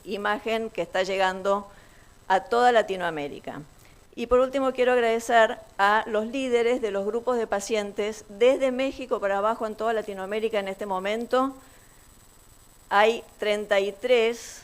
imagen que está llegando a toda Latinoamérica. Y por último quiero agradecer a los líderes de los grupos de pacientes desde México para abajo en toda Latinoamérica en este momento. Hay 33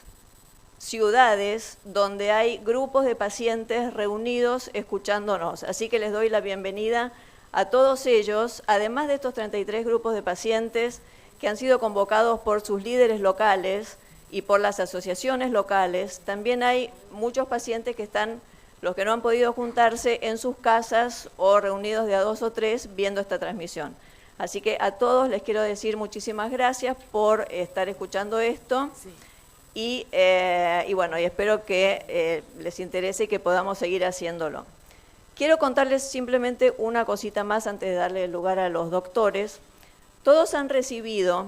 ciudades donde hay grupos de pacientes reunidos escuchándonos. Así que les doy la bienvenida a todos ellos, además de estos 33 grupos de pacientes que han sido convocados por sus líderes locales y por las asociaciones locales. También hay muchos pacientes que están, los que no han podido juntarse en sus casas o reunidos de a 2 o 3 viendo esta transmisión. Así que a todos les quiero decir muchísimas gracias por estar escuchando esto. Sí. Y bueno, y espero que les interese y que podamos seguir haciéndolo. Quiero contarles simplemente una cosita más antes de darle el lugar a los doctores. Todos han recibido,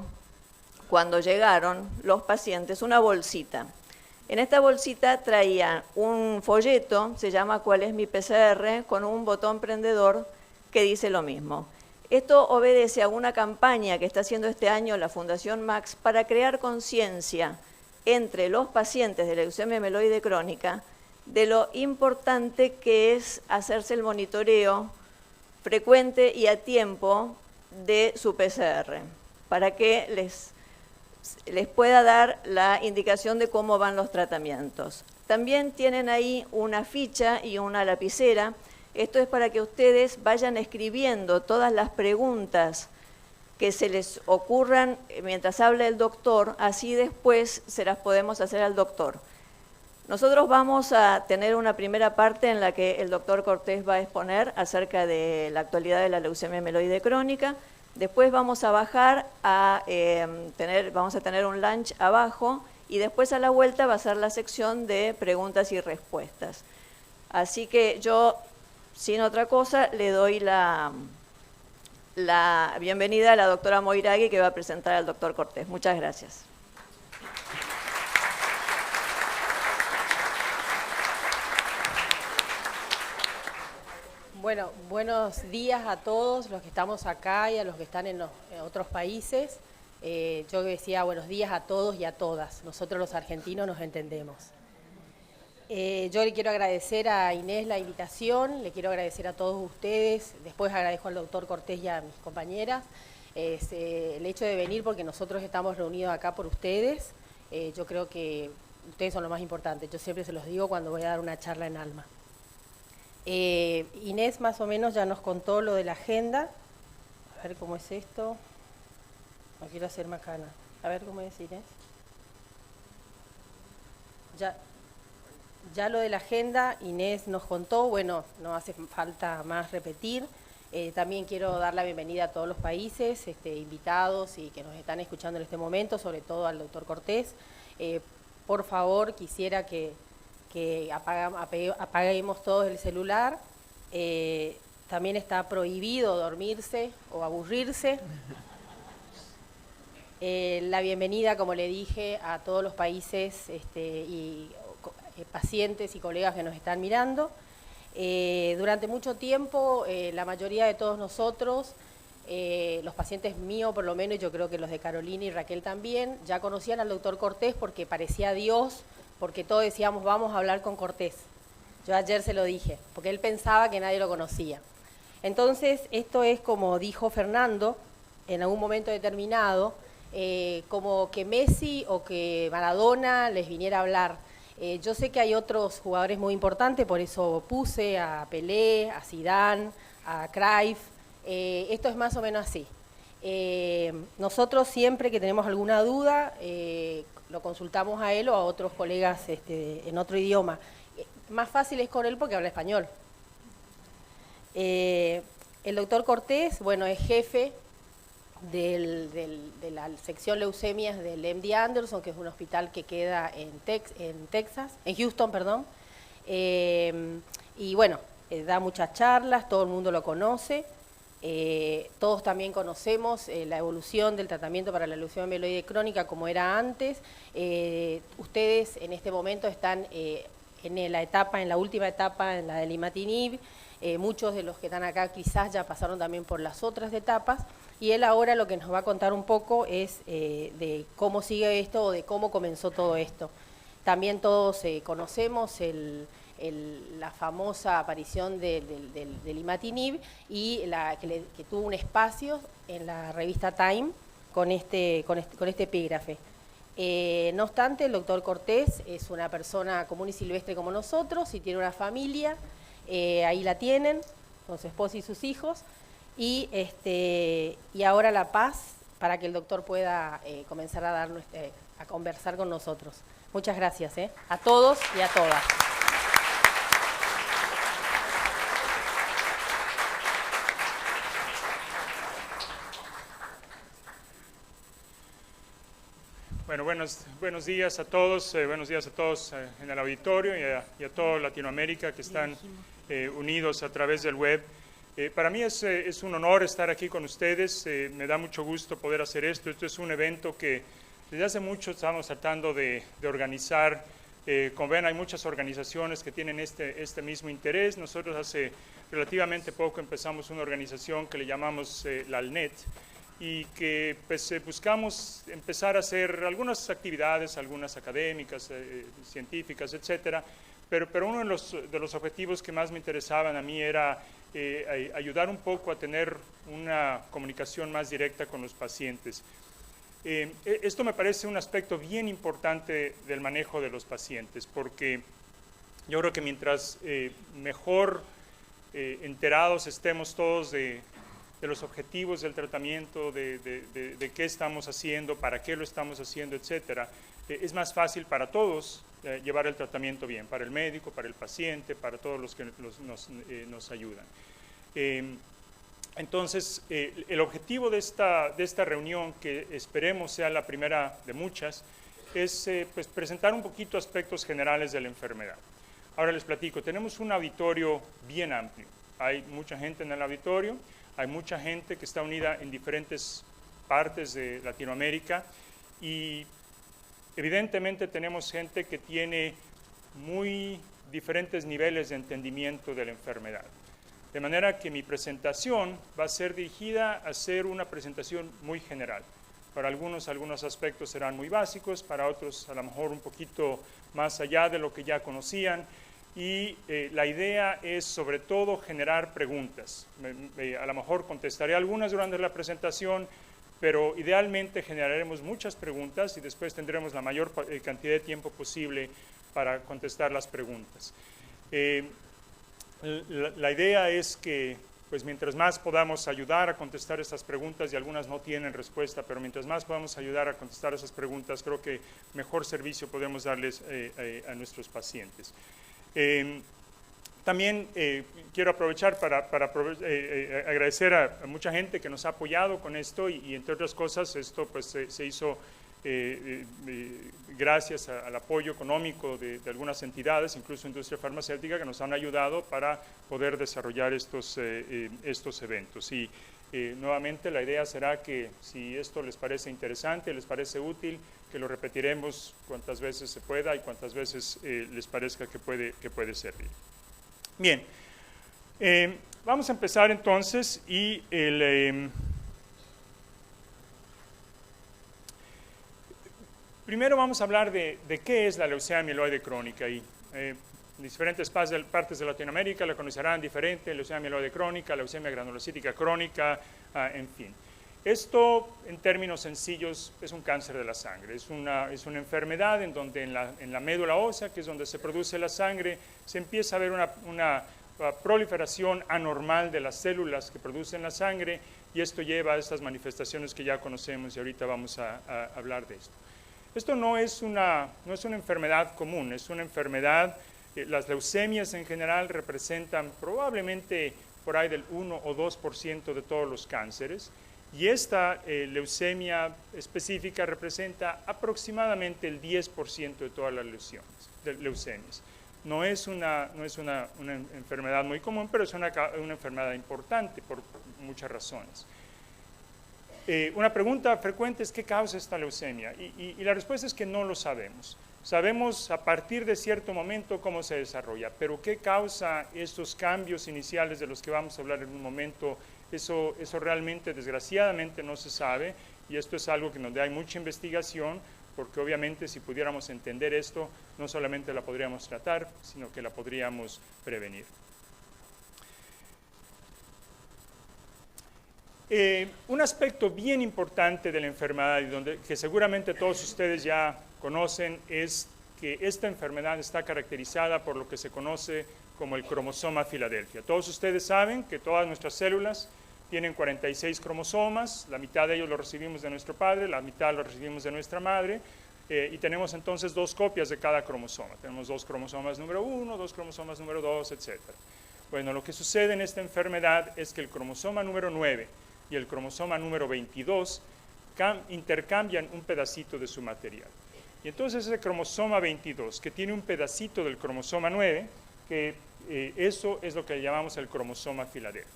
cuando llegaron los pacientes, una bolsita. En esta bolsita traían un folleto, se llama ¿Cuál es mi PCR?, con un botón prendedor que dice lo mismo. Esto obedece a una campaña que está haciendo este año la Fundación Max para crear conciencia entre los pacientes de leucemia mieloide crónica de lo importante que es hacerse el monitoreo frecuente y a tiempo de su PCR, para que les pueda dar la indicación de cómo van los tratamientos. También tienen ahí una ficha y una lapicera. Esto es para que ustedes vayan escribiendo todas las preguntas que se les ocurran mientras habla el doctor, así después se las podemos hacer al doctor. Nosotros vamos a tener una primera parte en la que el doctor Cortés va a exponer acerca de la actualidad de la leucemia mieloide crónica. Después vamos a bajar vamos a tener un lunch abajo y después a la vuelta va a ser la sección de preguntas y respuestas. Así que yo, sin otra cosa, le doy la bienvenida a la doctora Moiragui, que va a presentar al doctor Cortés. Muchas gracias. Bueno, buenos días a todos los que estamos acá y a los que están en otros países. Yo decía buenos días a todos y a todas. Nosotros los argentinos nos entendemos. Yo le quiero agradecer a Inés la invitación, le quiero agradecer a todos ustedes, después agradezco al doctor Cortés y a mis compañeras el hecho de venir porque nosotros estamos reunidos acá por ustedes. Yo creo que ustedes son lo más importante, yo siempre se los digo cuando voy a dar una charla en Alma. Inés más o menos ya nos contó lo de la agenda. A ver cómo es esto. No quiero hacer macana. A ver cómo es, Inés. Ya lo de la agenda, Inés nos contó, bueno, no hace falta más repetir. También quiero dar la bienvenida a todos los países, invitados y que nos están escuchando en este momento, sobre todo al doctor Cortés. Por favor, quisiera que apaguemos todos el celular. También está prohibido dormirse o aburrirse. La bienvenida, como le dije, a todos los países y pacientes y colegas que nos están mirando. Durante mucho tiempo, la mayoría de todos nosotros, los pacientes míos por lo menos, yo creo que los de Carolina y Raquel también, ya conocían al doctor Cortés porque parecía Dios, porque todos decíamos vamos a hablar con Cortés. Yo ayer se lo dije, porque él pensaba que nadie lo conocía. Entonces, esto es como dijo Fernando, en algún momento determinado, como que Messi o que Maradona les viniera a hablar. Yo sé que hay otros jugadores muy importantes, por eso puse a Pelé, a Zidane, a Cruyff. Esto es más o menos así. Nosotros siempre que tenemos alguna duda, lo consultamos a él o a otros colegas en otro idioma. Más fácil es con él porque habla español. El doctor Cortés, bueno, es jefe de la sección leucemias del MD Anderson, que es un hospital que queda en Houston, perdón. Y bueno, da muchas charlas, todo el mundo lo conoce. Todos también conocemos la evolución del tratamiento para la leucemia mieloide crónica como era antes. Ustedes en este momento están en la última etapa, en la del imatinib. Muchos de los que están acá quizás ya pasaron también por las otras etapas. Y él ahora lo que nos va a contar un poco es de cómo sigue esto o de cómo comenzó todo esto. También todos conocemos la famosa aparición del imatinib y que tuvo un espacio en la revista Time con este epígrafe. No obstante, el doctor Cortés es una persona común y silvestre como nosotros y tiene una familia, ahí la tienen, con su esposa y sus hijos, y ahora la paz para que el doctor pueda comenzar a conversar con nosotros. Muchas gracias a todos y a todas. Bueno, buenos días a todos en el auditorio y a toda Latinoamérica que están unidos a través del web. Para mí es un honor estar aquí con ustedes, me da mucho gusto poder hacer esto. Esto es un evento que desde hace mucho estamos tratando de organizar. Como ven, hay muchas organizaciones que tienen este mismo interés. Nosotros hace relativamente poco empezamos una organización que le llamamos la ALNET, y que pues, buscamos empezar a hacer algunas actividades, algunas académicas, científicas, etcétera, pero uno de los objetivos que más me interesaban a mí era ayudar un poco a tener una comunicación más directa con los pacientes. Esto me parece un aspecto bien importante del manejo de los pacientes, porque yo creo que mientras mejor enterados estemos todos de los objetivos del tratamiento, de qué estamos haciendo, para qué lo estamos haciendo, etcétera, es más fácil para todos llevar el tratamiento bien, para el médico, para el paciente, para todos los que nos ayudan. Entonces, el objetivo de esta reunión, que esperemos sea la primera de muchas, es pues, presentar un poquito aspectos generales de la enfermedad. Ahora les platico, tenemos un auditorio bien amplio, hay mucha gente en el auditorio. Hay mucha gente que está unida en diferentes partes de Latinoamérica y evidentemente tenemos gente que tiene muy diferentes niveles de entendimiento de la enfermedad. De manera que mi presentación va a ser dirigida a ser una presentación muy general. Para algunos aspectos serán muy básicos, para otros a lo mejor un poquito más allá de lo que ya conocían. Y la idea es sobre todo generar preguntas. A lo mejor contestaré algunas durante la presentación, pero idealmente generaremos muchas preguntas y después tendremos la mayor cantidad de tiempo posible para contestar las preguntas. La idea es que pues mientras más podamos ayudar a contestar estas preguntas, y algunas no tienen respuesta, pero mientras más podamos ayudar a contestar esas preguntas, creo que mejor servicio podemos darles a nuestros pacientes. También quiero aprovechar para agradecer a mucha gente que nos ha apoyado con esto y entre otras cosas esto pues se hizo gracias al apoyo económico de algunas entidades, incluso industria farmacéutica, que nos han ayudado para poder desarrollar estos eventos. Y nuevamente la idea será que si esto les parece interesante, les parece útil, que lo repetiremos cuantas veces se pueda y cuantas veces les parezca que puede servir. Bien, vamos a empezar entonces y primero vamos a hablar de qué es la leucemia amiloide crónica. Y en diferentes partes de Latinoamérica la conocerán diferente: leucemia amiloide crónica, leucemia granulocítica crónica, en fin. Esto, en términos sencillos, es un cáncer de la sangre. Es una enfermedad en donde en la médula ósea, que es donde se produce la sangre, se empieza a ver una proliferación anormal de las células que producen la sangre, y esto lleva a estas manifestaciones que ya conocemos y ahorita vamos a hablar de esto. Esto no es una enfermedad común, es una enfermedad. Las leucemias en general representan probablemente por ahí del 1 o 2% de todos los cánceres. Y esta leucemia específica representa aproximadamente el 10% de todas las leucemias. No es una enfermedad muy común, pero es una enfermedad importante por muchas razones. Una pregunta frecuente es ¿qué causa esta leucemia? Y la respuesta es que no lo sabemos. Sabemos a partir de cierto momento cómo se desarrolla, pero ¿qué causa estos cambios iniciales de los que vamos a hablar en un momento? Eso realmente, desgraciadamente, no se sabe, y esto es algo que donde hay mucha investigación, porque obviamente si pudiéramos entender esto, no solamente la podríamos tratar, sino que la podríamos prevenir. Un aspecto bien importante de la enfermedad, y que seguramente todos ustedes ya conocen, es que esta enfermedad está caracterizada por lo que se conoce como el cromosoma Filadelfia. Todos ustedes saben que todas nuestras células tienen 46 cromosomas, la mitad de ellos los recibimos de nuestro padre, la mitad los recibimos de nuestra madre, y tenemos entonces 2 copias de cada cromosoma. Tenemos 2 cromosomas número 1, 2 cromosomas número 2, etc. Bueno, lo que sucede en esta enfermedad es que el cromosoma número 9 y el cromosoma número 22 intercambian un pedacito de su material. Y entonces ese cromosoma 22, que tiene un pedacito del cromosoma 9, que eso es lo que llamamos el cromosoma Filadelfia.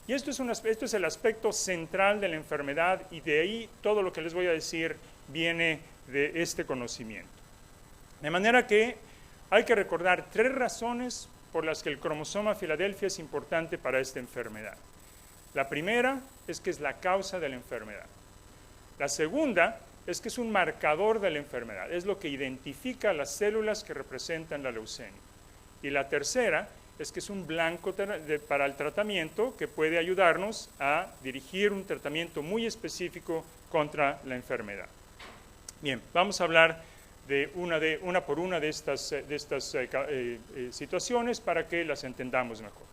Y esto es el aspecto central de la enfermedad, y de ahí todo lo que les voy a decir viene de este conocimiento. De manera que hay que recordar 3 razones por las que el cromosoma Filadelfia es importante para esta enfermedad. La primera es que es la causa de la enfermedad. La segunda es que es un marcador de la enfermedad, es lo que identifica las células que representan la leucemia. Y la tercera es que es un blanco para el tratamiento que puede ayudarnos a dirigir un tratamiento muy específico contra la enfermedad. Bien, vamos a hablar de una por una de estas situaciones para que las entendamos mejor.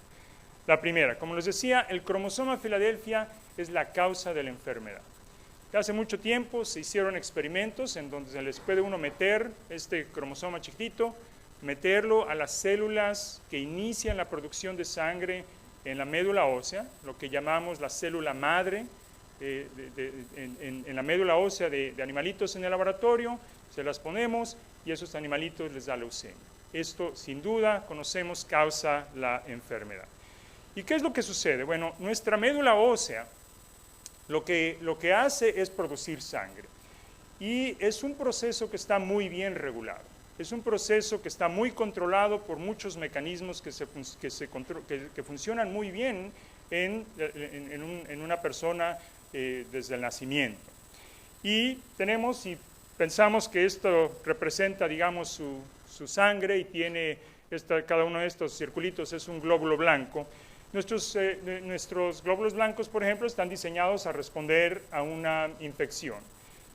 La primera, como les decía, el cromosoma Filadelfia es la causa de la enfermedad. Hace mucho tiempo se hicieron experimentos en donde se les puede uno meter este cromosoma chiquitito, meterlo a las células que inician la producción de sangre en la médula ósea, lo que llamamos la célula madre, en la médula ósea de animalitos en el laboratorio, se las ponemos y esos animalitos les da leucemia. Esto, sin duda, conocemos, causa la enfermedad. ¿Y qué es lo que sucede? Bueno, nuestra médula ósea lo que hace es producir sangre, y es un proceso que está muy bien regulado. Es un proceso que está muy controlado por muchos mecanismos que funcionan muy bien en una persona desde el nacimiento. Y si pensamos que esto representa, digamos, su sangre, y tiene cada uno de estos circulitos es un glóbulo blanco. Nuestros glóbulos blancos, por ejemplo, están diseñados a responder a una infección.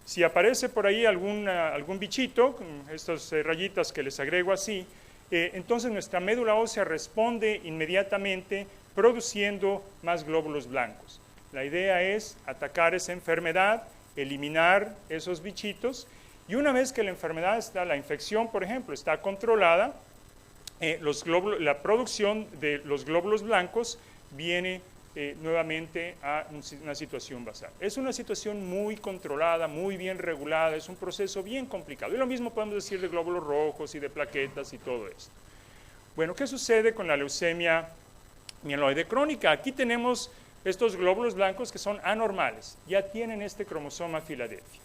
Si aparece por ahí algún bichito, estas rayitas que les agrego así, entonces nuestra médula ósea responde inmediatamente produciendo más glóbulos blancos. La idea es atacar esa enfermedad, eliminar esos bichitos, y una vez que la infección, por ejemplo, está controlada, la producción de los glóbulos blancos viene nuevamente a una situación basal. Es una situación muy controlada, muy bien regulada, es un proceso bien complicado. Y lo mismo podemos decir de glóbulos rojos y de plaquetas y todo esto. Bueno, ¿qué sucede con la leucemia mieloide crónica? Aquí tenemos estos glóbulos blancos que son anormales, ya tienen este cromosoma Filadelfia.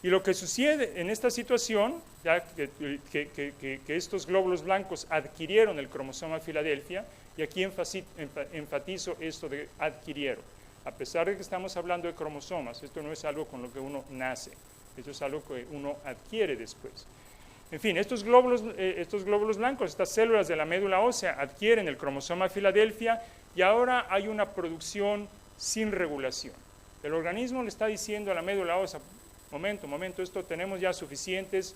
Y lo que sucede en esta situación, ya que estos glóbulos blancos adquirieron el cromosoma Filadelfia, y aquí enfatizo esto de adquirieron. A pesar de que estamos hablando de cromosomas, esto no es algo con lo que uno nace, esto es algo que uno adquiere después. En fin, estos glóbulos blancos, estas células de la médula ósea adquieren el cromosoma Filadelfia, y ahora hay una producción sin regulación. El organismo le está diciendo a la médula ósea: momento, esto tenemos ya suficientes,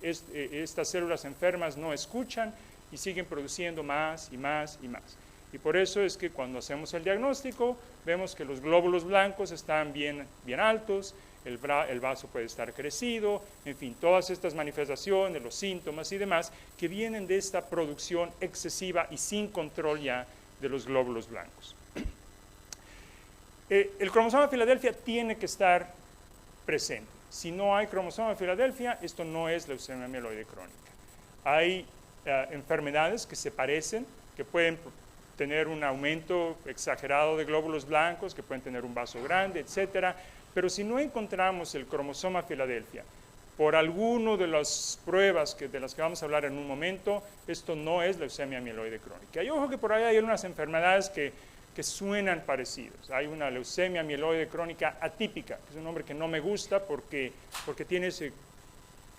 estas células enfermas no escuchan y siguen produciendo más y más y más. Y por eso es que cuando hacemos el diagnóstico, vemos que los glóbulos blancos están bien altos, el vaso puede estar crecido, en fin, todas estas manifestaciones, los síntomas y demás, que vienen de esta producción excesiva y sin control ya de los glóbulos blancos. El cromosoma Filadelfia tiene que estar presente. Si no hay cromosoma Filadelfia, esto no es leucemia mieloide crónica. Hay enfermedades que se parecen, que pueden tener un aumento exagerado de glóbulos blancos, que pueden tener un vaso grande, etcétera, pero si no encontramos el cromosoma Filadelfia por alguno de las pruebas de las que vamos a hablar en un momento, esto no es leucemia mieloide crónica. Y ojo que por ahí hay unas enfermedades que suenan parecidos. Hay una leucemia mieloide crónica atípica, que es un nombre que no me gusta porque tiene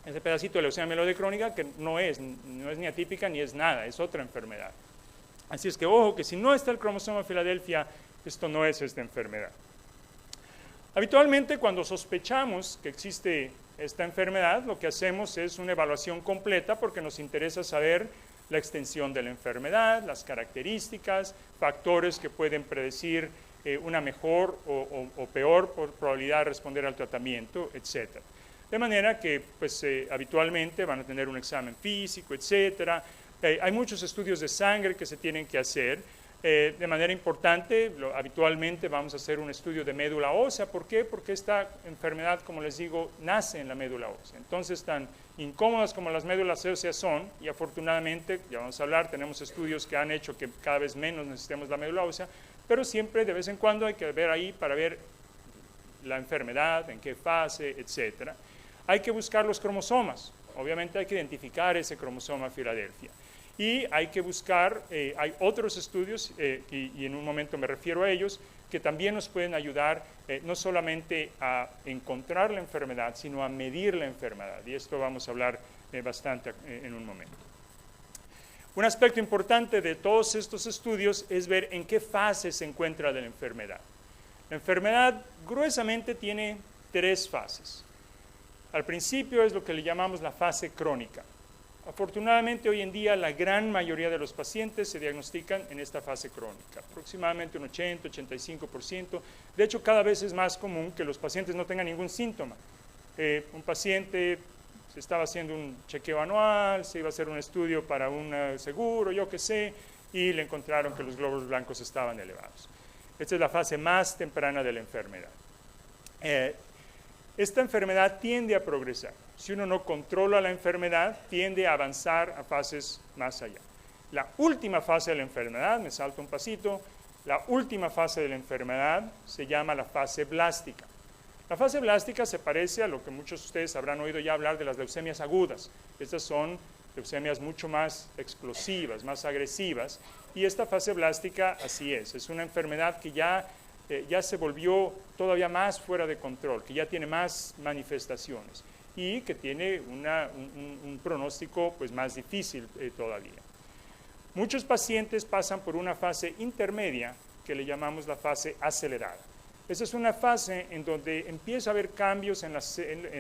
ese pedacito de leucemia mieloide crónica que no es ni atípica ni es nada, es otra enfermedad. Así es que ojo que si no está el cromosoma Filadelfia, esto no es esta enfermedad. Habitualmente cuando sospechamos que existe esta enfermedad, lo que hacemos es una evaluación completa porque nos interesa saber la extensión de la enfermedad, las características, factores que pueden predecir una mejor o peor probabilidad de responder al tratamiento, etc. De manera que pues, habitualmente van a tener un examen físico, etc. Hay muchos estudios de sangre que se tienen que hacer. De manera importante, habitualmente vamos a hacer un estudio de médula ósea. ¿Por qué? Porque esta enfermedad, como les digo, nace en la médula ósea. Entonces, tan incómodas como las médulas óseas son, y afortunadamente, ya vamos a hablar, tenemos estudios que han hecho que cada vez menos necesitemos la médula ósea, pero siempre, de vez en cuando, hay que ver ahí para ver la enfermedad, en qué fase, etc. Hay que buscar los cromosomas. Obviamente hay que identificar ese cromosoma Filadelfia. Y hay que buscar, hay otros estudios, y en un momento me refiero a ellos, que también nos pueden ayudar no solamente a encontrar la enfermedad, sino a medir la enfermedad. Y esto vamos a hablar bastante en un momento. Un aspecto importante de todos estos estudios es ver en qué fase se encuentra la enfermedad. La enfermedad gruesamente tiene 3 fases. Al principio es lo que le llamamos la fase crónica. Afortunadamente, hoy en día, la gran mayoría de los pacientes se diagnostican en esta fase crónica, aproximadamente un 80-85%. De hecho, cada vez es más común que los pacientes no tengan ningún síntoma. Un paciente se estaba haciendo un chequeo anual, se iba a hacer un estudio para un seguro, yo qué sé, y le encontraron que los glóbulos blancos estaban elevados. Esta es la fase más temprana de la enfermedad. Esta enfermedad tiende a progresar. Si uno no controla la enfermedad, tiende a avanzar a fases más allá. La última fase de la enfermedad, me salto un pasito, la última fase de la enfermedad se llama la fase blástica. La fase blástica se parece a lo que muchos de ustedes habrán oído ya hablar de las leucemias agudas. Estas son leucemias mucho más explosivas, más agresivas, y esta fase blástica así es una enfermedad que ya se volvió todavía más fuera de control, que ya tiene más manifestaciones y que tiene un pronóstico pues, más difícil todavía. Muchos pacientes pasan por una fase intermedia que le llamamos la fase acelerada. Esa es una fase en donde empieza a haber cambios en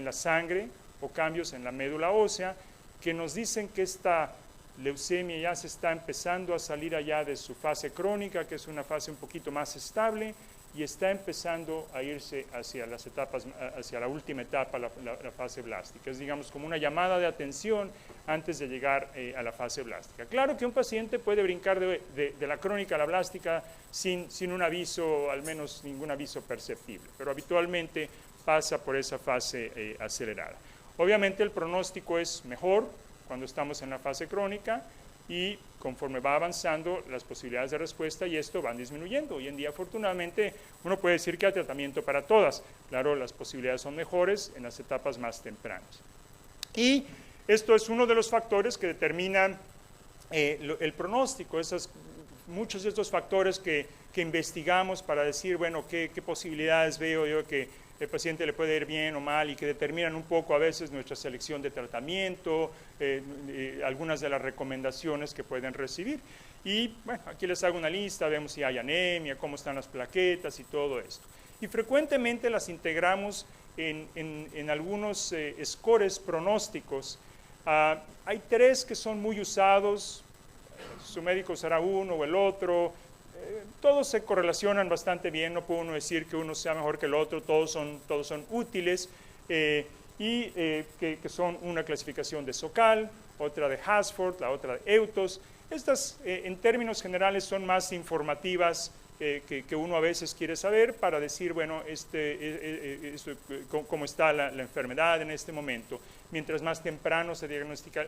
la sangre o cambios en la médula ósea que nos dicen que esta leucemia ya se está empezando a salir allá de su fase crónica, que es una fase un poquito más estable, y está empezando a irse hacia las etapas, hacia la última etapa, la fase blástica. Es, digamos, como una llamada de atención antes de llegar a la fase blástica. Claro que un paciente puede brincar de la crónica a la blástica sin un aviso, al menos ningún aviso perceptible, pero habitualmente pasa por esa fase acelerada. Obviamente el pronóstico es mejor cuando estamos en la fase crónica, y conforme va avanzando las posibilidades de respuesta y esto van disminuyendo. Hoy en día, afortunadamente, uno puede decir que hay tratamiento para todas. Claro, las posibilidades son mejores en las etapas más tempranas. Y esto es uno de los factores que determinan el pronóstico. Muchos de estos factores que investigamos para decir, bueno, qué posibilidades veo yo que el paciente le puede ir bien o mal y que determinan un poco a veces nuestra selección de tratamiento, algunas de las recomendaciones que pueden recibir. Y bueno, aquí les hago una lista, vemos si hay anemia, cómo están las plaquetas y todo esto. Y frecuentemente las integramos en algunos scores pronósticos. Hay 3 que son muy usados, su médico será uno o el otro. Todos se correlacionan bastante bien, no puede uno decir que uno sea mejor que el otro, todos son útiles, y que son una clasificación de Sokal, otra de Hasford, la otra de Eutos. Estas en términos generales son más informativas que uno a veces quiere saber para decir, bueno, cómo está la enfermedad en este momento. Mientras más temprano se diagnostica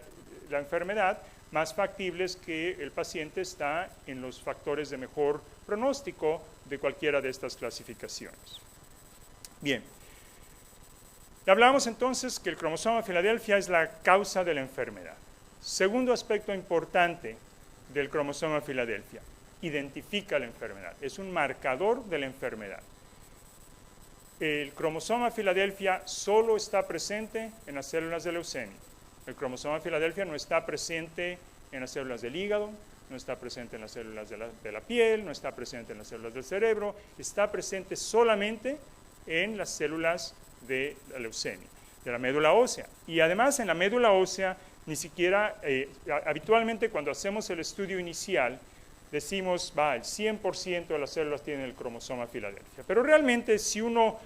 la enfermedad, más factible es que el paciente está en los factores de mejor pronóstico de cualquiera de estas clasificaciones. Bien, hablamos entonces que el cromosoma Filadelfia es la causa de la enfermedad. Segundo aspecto importante del cromosoma Filadelfia, identifica la enfermedad, es un marcador de la enfermedad. el cromosoma Filadelfia solo está presente en las células de leucemia. El cromosoma Filadelfia no está presente en las células del hígado, no está presente en las células de la piel, no está presente en las células del cerebro, está presente solamente en las células de la leucemia, de la médula ósea. Y además en la médula ósea, ni siquiera, habitualmente cuando hacemos el estudio inicial, decimos, el 100% de las células tienen el cromosoma Filadelfia. Pero realmente si uno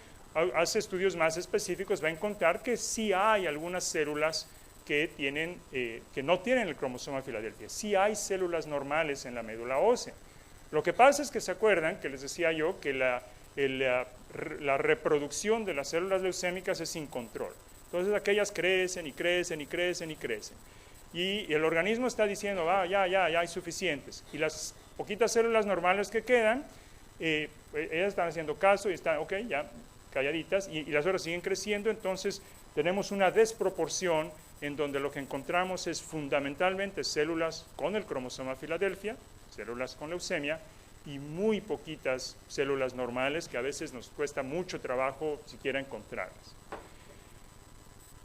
hace estudios más específicos va a encontrar que sí hay algunas células que no tienen el cromosoma Filadelfia. Sí hay células normales en la médula ósea. Lo que pasa es que se acuerdan que les decía yo que la reproducción de las células leucémicas es sin control. Entonces aquellas crecen y crecen y crecen y crecen. Y el organismo está diciendo, ya hay suficientes. Y las poquitas células normales que quedan, ellas están haciendo caso y están, ok, ya calladitas, y las otras siguen creciendo. Entonces tenemos una desproporción en donde lo que encontramos es fundamentalmente células con el cromosoma Filadelfia, células con leucemia, y muy poquitas células normales que a veces nos cuesta mucho trabajo siquiera encontrarlas.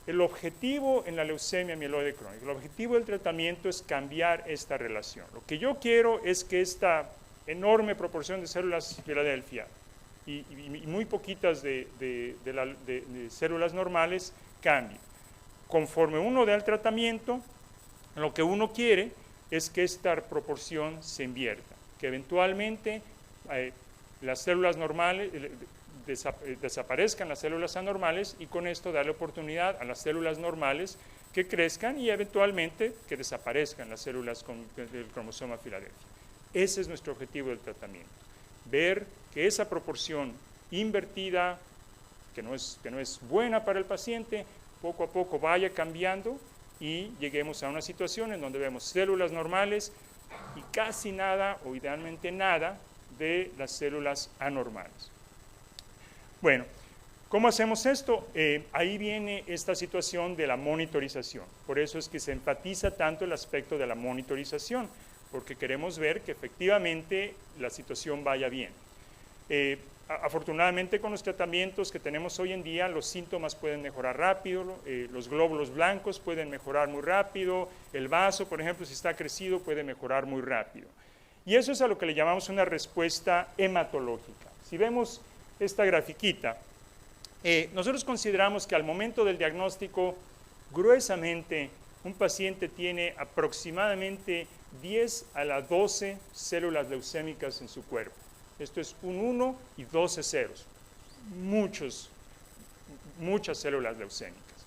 El objetivo en la leucemia mieloide crónica, el objetivo del tratamiento es cambiar esta relación. Lo que yo quiero es que esta enorme proporción de células Filadelfia y muy poquitas de células normales cambie. Conforme uno da el tratamiento, lo que uno quiere es que esta proporción se invierta, que eventualmente las células normales desaparezcan las células anormales y con esto darle oportunidad a las células normales que crezcan y eventualmente que desaparezcan las células con el cromosoma Filadelfia. Ese es nuestro objetivo del tratamiento, ver que esa proporción invertida, que no es buena para el paciente, poco a poco vaya cambiando y lleguemos a una situación en donde vemos células normales y casi nada o idealmente nada de las células anormales. Bueno, ¿cómo hacemos esto? Ahí viene esta situación de la monitorización. Por eso es que se enfatiza tanto el aspecto de la monitorización, porque queremos ver que efectivamente la situación vaya bien. Afortunadamente con los tratamientos que tenemos hoy en día, los síntomas pueden mejorar rápido, los glóbulos blancos pueden mejorar muy rápido, el vaso, por ejemplo, si está crecido, puede mejorar muy rápido. Y eso es a lo que le llamamos una respuesta hematológica. Si vemos esta grafiquita, nosotros consideramos que al momento del diagnóstico, gruesamente, un paciente tiene aproximadamente 10 a las 12 células leucémicas en su cuerpo. Esto es un 1 y 12 ceros, muchas células leucémicas.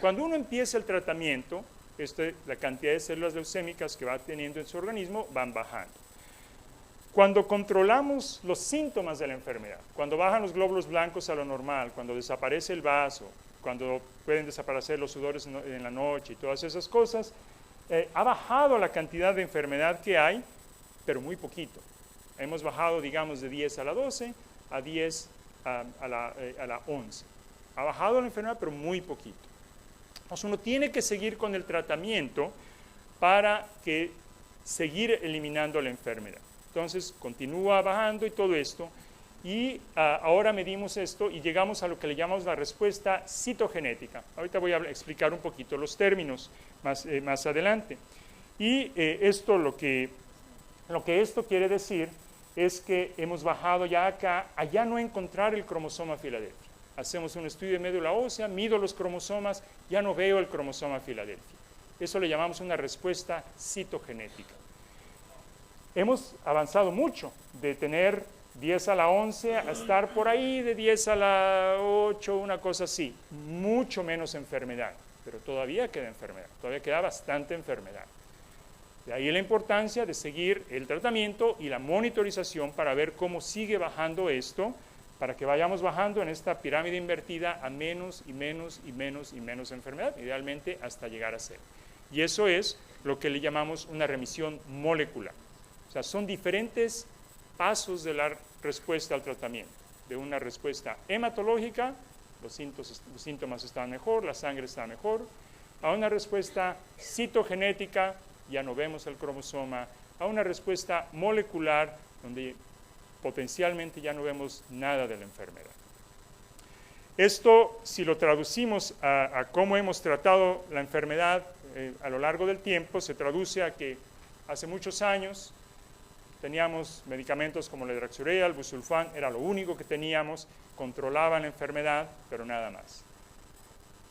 Cuando uno empieza el tratamiento, la cantidad de células leucémicas que va teniendo en su organismo van bajando. Cuando controlamos los síntomas de la enfermedad, cuando bajan los glóbulos blancos a lo normal, cuando desaparece el vaso, cuando pueden desaparecer los sudores en la noche y todas esas cosas, ha bajado la cantidad de enfermedad que hay, pero muy poquito. Hemos bajado, digamos, de 10 a la 12 a 10 a la 11. Ha bajado la enfermedad, pero muy poquito. Entonces uno tiene que seguir con el tratamiento para seguir eliminando la enfermedad. Entonces continúa bajando y todo esto. Y ahora medimos esto y llegamos a lo que le llamamos la respuesta citogenética. Ahorita voy a explicar un poquito los términos más adelante. Y lo que esto quiere decir es que hemos bajado ya acá a ya no encontrar el cromosoma Filadelfia. Hacemos un estudio de médula ósea, mido los cromosomas, ya no veo el cromosoma Filadelfia. Eso le llamamos una respuesta citogenética. Hemos avanzado mucho de tener 10 a la 11 a estar por ahí de 10 a la 8, una cosa así. Mucho menos enfermedad, pero todavía queda enfermedad, todavía queda bastante enfermedad. De ahí la importancia de seguir el tratamiento y la monitorización para ver cómo sigue bajando esto, para que vayamos bajando en esta pirámide invertida a menos y menos y menos y menos enfermedad, idealmente hasta llegar a cero. Y eso es lo que le llamamos una remisión molecular. O sea, son diferentes pasos de la respuesta al tratamiento. De una respuesta hematológica, los síntomas están mejor, la sangre está mejor, a una respuesta citogenética, ya no vemos el cromosoma, a una respuesta molecular, donde potencialmente ya no vemos nada de la enfermedad. Esto, si lo traducimos a cómo hemos tratado la enfermedad a lo largo del tiempo, se traduce a que hace muchos años teníamos medicamentos como la hidroxurea, el busulfán, era lo único que teníamos, controlaban la enfermedad, pero nada más.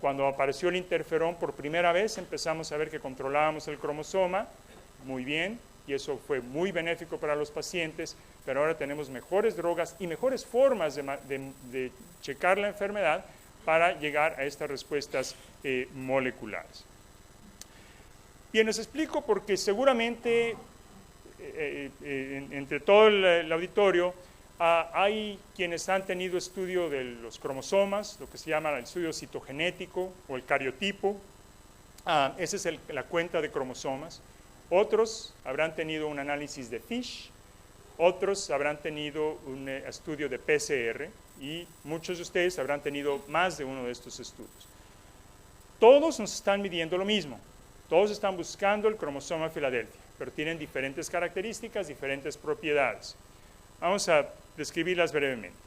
Cuando apareció el interferón por primera vez, empezamos a ver que controlábamos el cromosoma, muy bien, y eso fue muy benéfico para los pacientes, pero ahora tenemos mejores drogas y mejores formas de checar la enfermedad para llegar a estas respuestas moleculares. Bien, les explico porque seguramente entre todo el auditorio hay quienes han tenido estudio de los cromosomas, lo que se llama el estudio citogenético o el cariotipo. Esa es la cuenta de cromosomas. Otros habrán tenido un análisis de FISH, otros habrán tenido un estudio de PCR y muchos de ustedes habrán tenido más de uno de estos estudios. Todos nos están midiendo lo mismo, todos están buscando el cromosoma Filadelfia, pero tienen diferentes características, diferentes propiedades. Vamos a describirlas brevemente.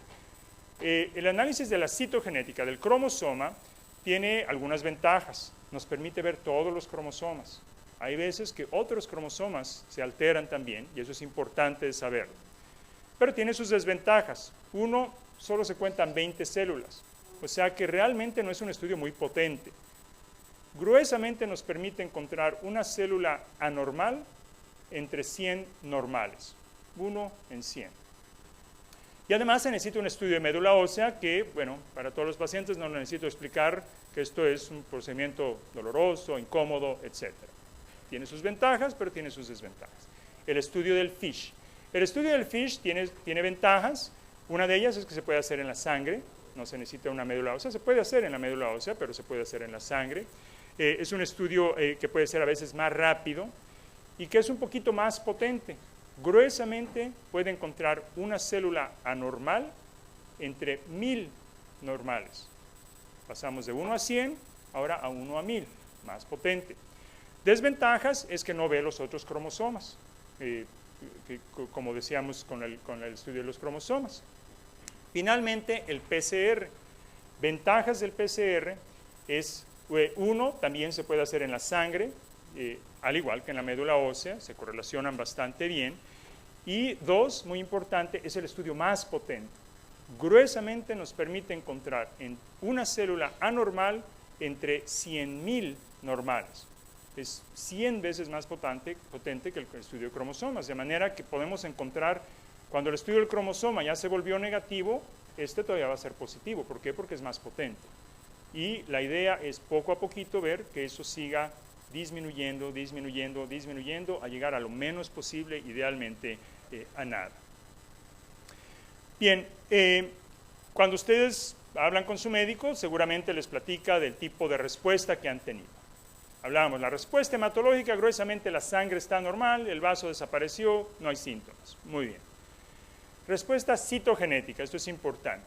El análisis de la citogenética del cromosoma tiene algunas ventajas, nos permite ver todos los cromosomas. Hay veces que otros cromosomas se alteran también, y eso es importante saberlo. Pero tiene sus desventajas. Uno, solo se cuentan 20 células, o sea que realmente no es un estudio muy potente. Gruesamente nos permite encontrar una célula anormal entre 100 normales, 1 en 100. Y además se necesita un estudio de médula ósea que, bueno, para todos los pacientes no necesito explicar que esto es un procedimiento doloroso, incómodo, etc. Tiene sus ventajas, pero tiene sus desventajas. El estudio del FISH. El estudio del FISH tiene ventajas. Una de ellas es que se puede hacer en la sangre, no se necesita una médula ósea, se puede hacer en la médula ósea, pero se puede hacer en la sangre. Es un estudio que puede ser a veces más rápido y que es un poquito más potente. Gruesamente puede encontrar una célula anormal entre 1000 normales. Pasamos de 1 a 100, ahora a 1 a 1000, más potente. Desventajas es que no ve los otros cromosomas, como decíamos con el estudio de los cromosomas. Finalmente, el PCR. Ventajas del PCR es, uno, también se puede hacer en la sangre, al igual que en la médula ósea, se correlacionan bastante bien. Y dos, muy importante, es el estudio más potente. Gruesamente nos permite encontrar en una célula anormal entre 100.000 normales. Es 100 veces más potente que el estudio de cromosomas, de manera que podemos encontrar, cuando el estudio del cromosoma ya se volvió negativo, este todavía va a ser positivo. ¿Por qué? Porque es más potente. Y la idea es poco a poquito ver que eso siga disminuyendo, disminuyendo, disminuyendo, a llegar a lo menos posible, idealmente a nada. Bien, cuando ustedes hablan con su médico, seguramente les platica del tipo de respuesta que han tenido. Hablábamos, la respuesta hematológica, gruesamente la sangre está normal, el vaso desapareció, no hay síntomas. Muy bien. Respuesta citogenética, esto es importante.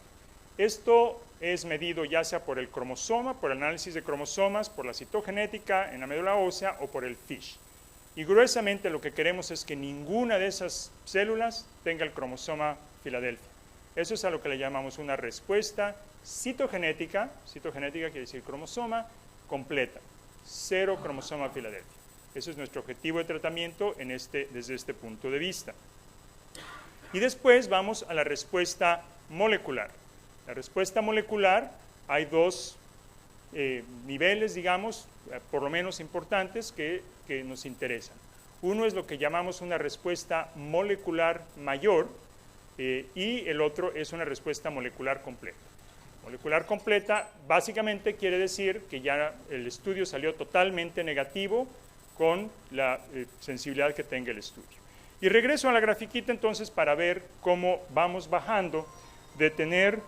Esto es medido ya sea por el cromosoma, por el análisis de cromosomas, por la citogenética en la médula ósea o por el FISH. Y gruesamente lo que queremos es que ninguna de esas células tenga el cromosoma Filadelfia. Eso es a lo que le llamamos una respuesta citogenética. Citogenética quiere decir cromosoma completa. 0 cromosoma Filadelfia. Ese es nuestro objetivo de tratamiento desde este punto de vista. Y después vamos a la respuesta molecular. La respuesta molecular, hay dos niveles, digamos, por lo menos importantes que nos interesan. Uno es lo que llamamos una respuesta molecular mayor y el otro es una respuesta molecular completa. Molecular completa básicamente quiere decir que ya el estudio salió totalmente negativo con la sensibilidad que tenga el estudio. Y regreso a la grafiquita entonces para ver cómo vamos bajando de tener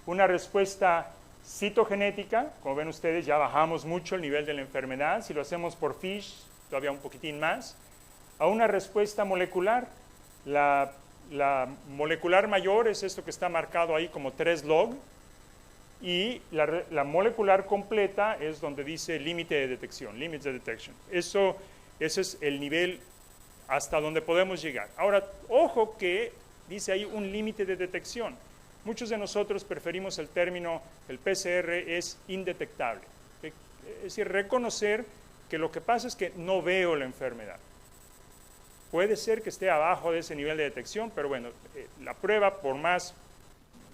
una respuesta citogenética. Como ven ustedes, ya bajamos mucho el nivel de la enfermedad. Si lo hacemos por FISH, todavía un poquitín más. A una respuesta molecular. La molecular mayor es esto que está marcado ahí como 3 log. Y la molecular completa es donde dice límite de detección, limits de detection. Ese es el nivel hasta donde podemos llegar. Ahora, ojo que dice ahí un límite de detección. muchos de nosotros preferimos el término, el PCR es indetectable. Es decir, reconocer que lo que pasa es que no veo la enfermedad. Puede ser que esté abajo de ese nivel de detección, pero bueno, la prueba, por más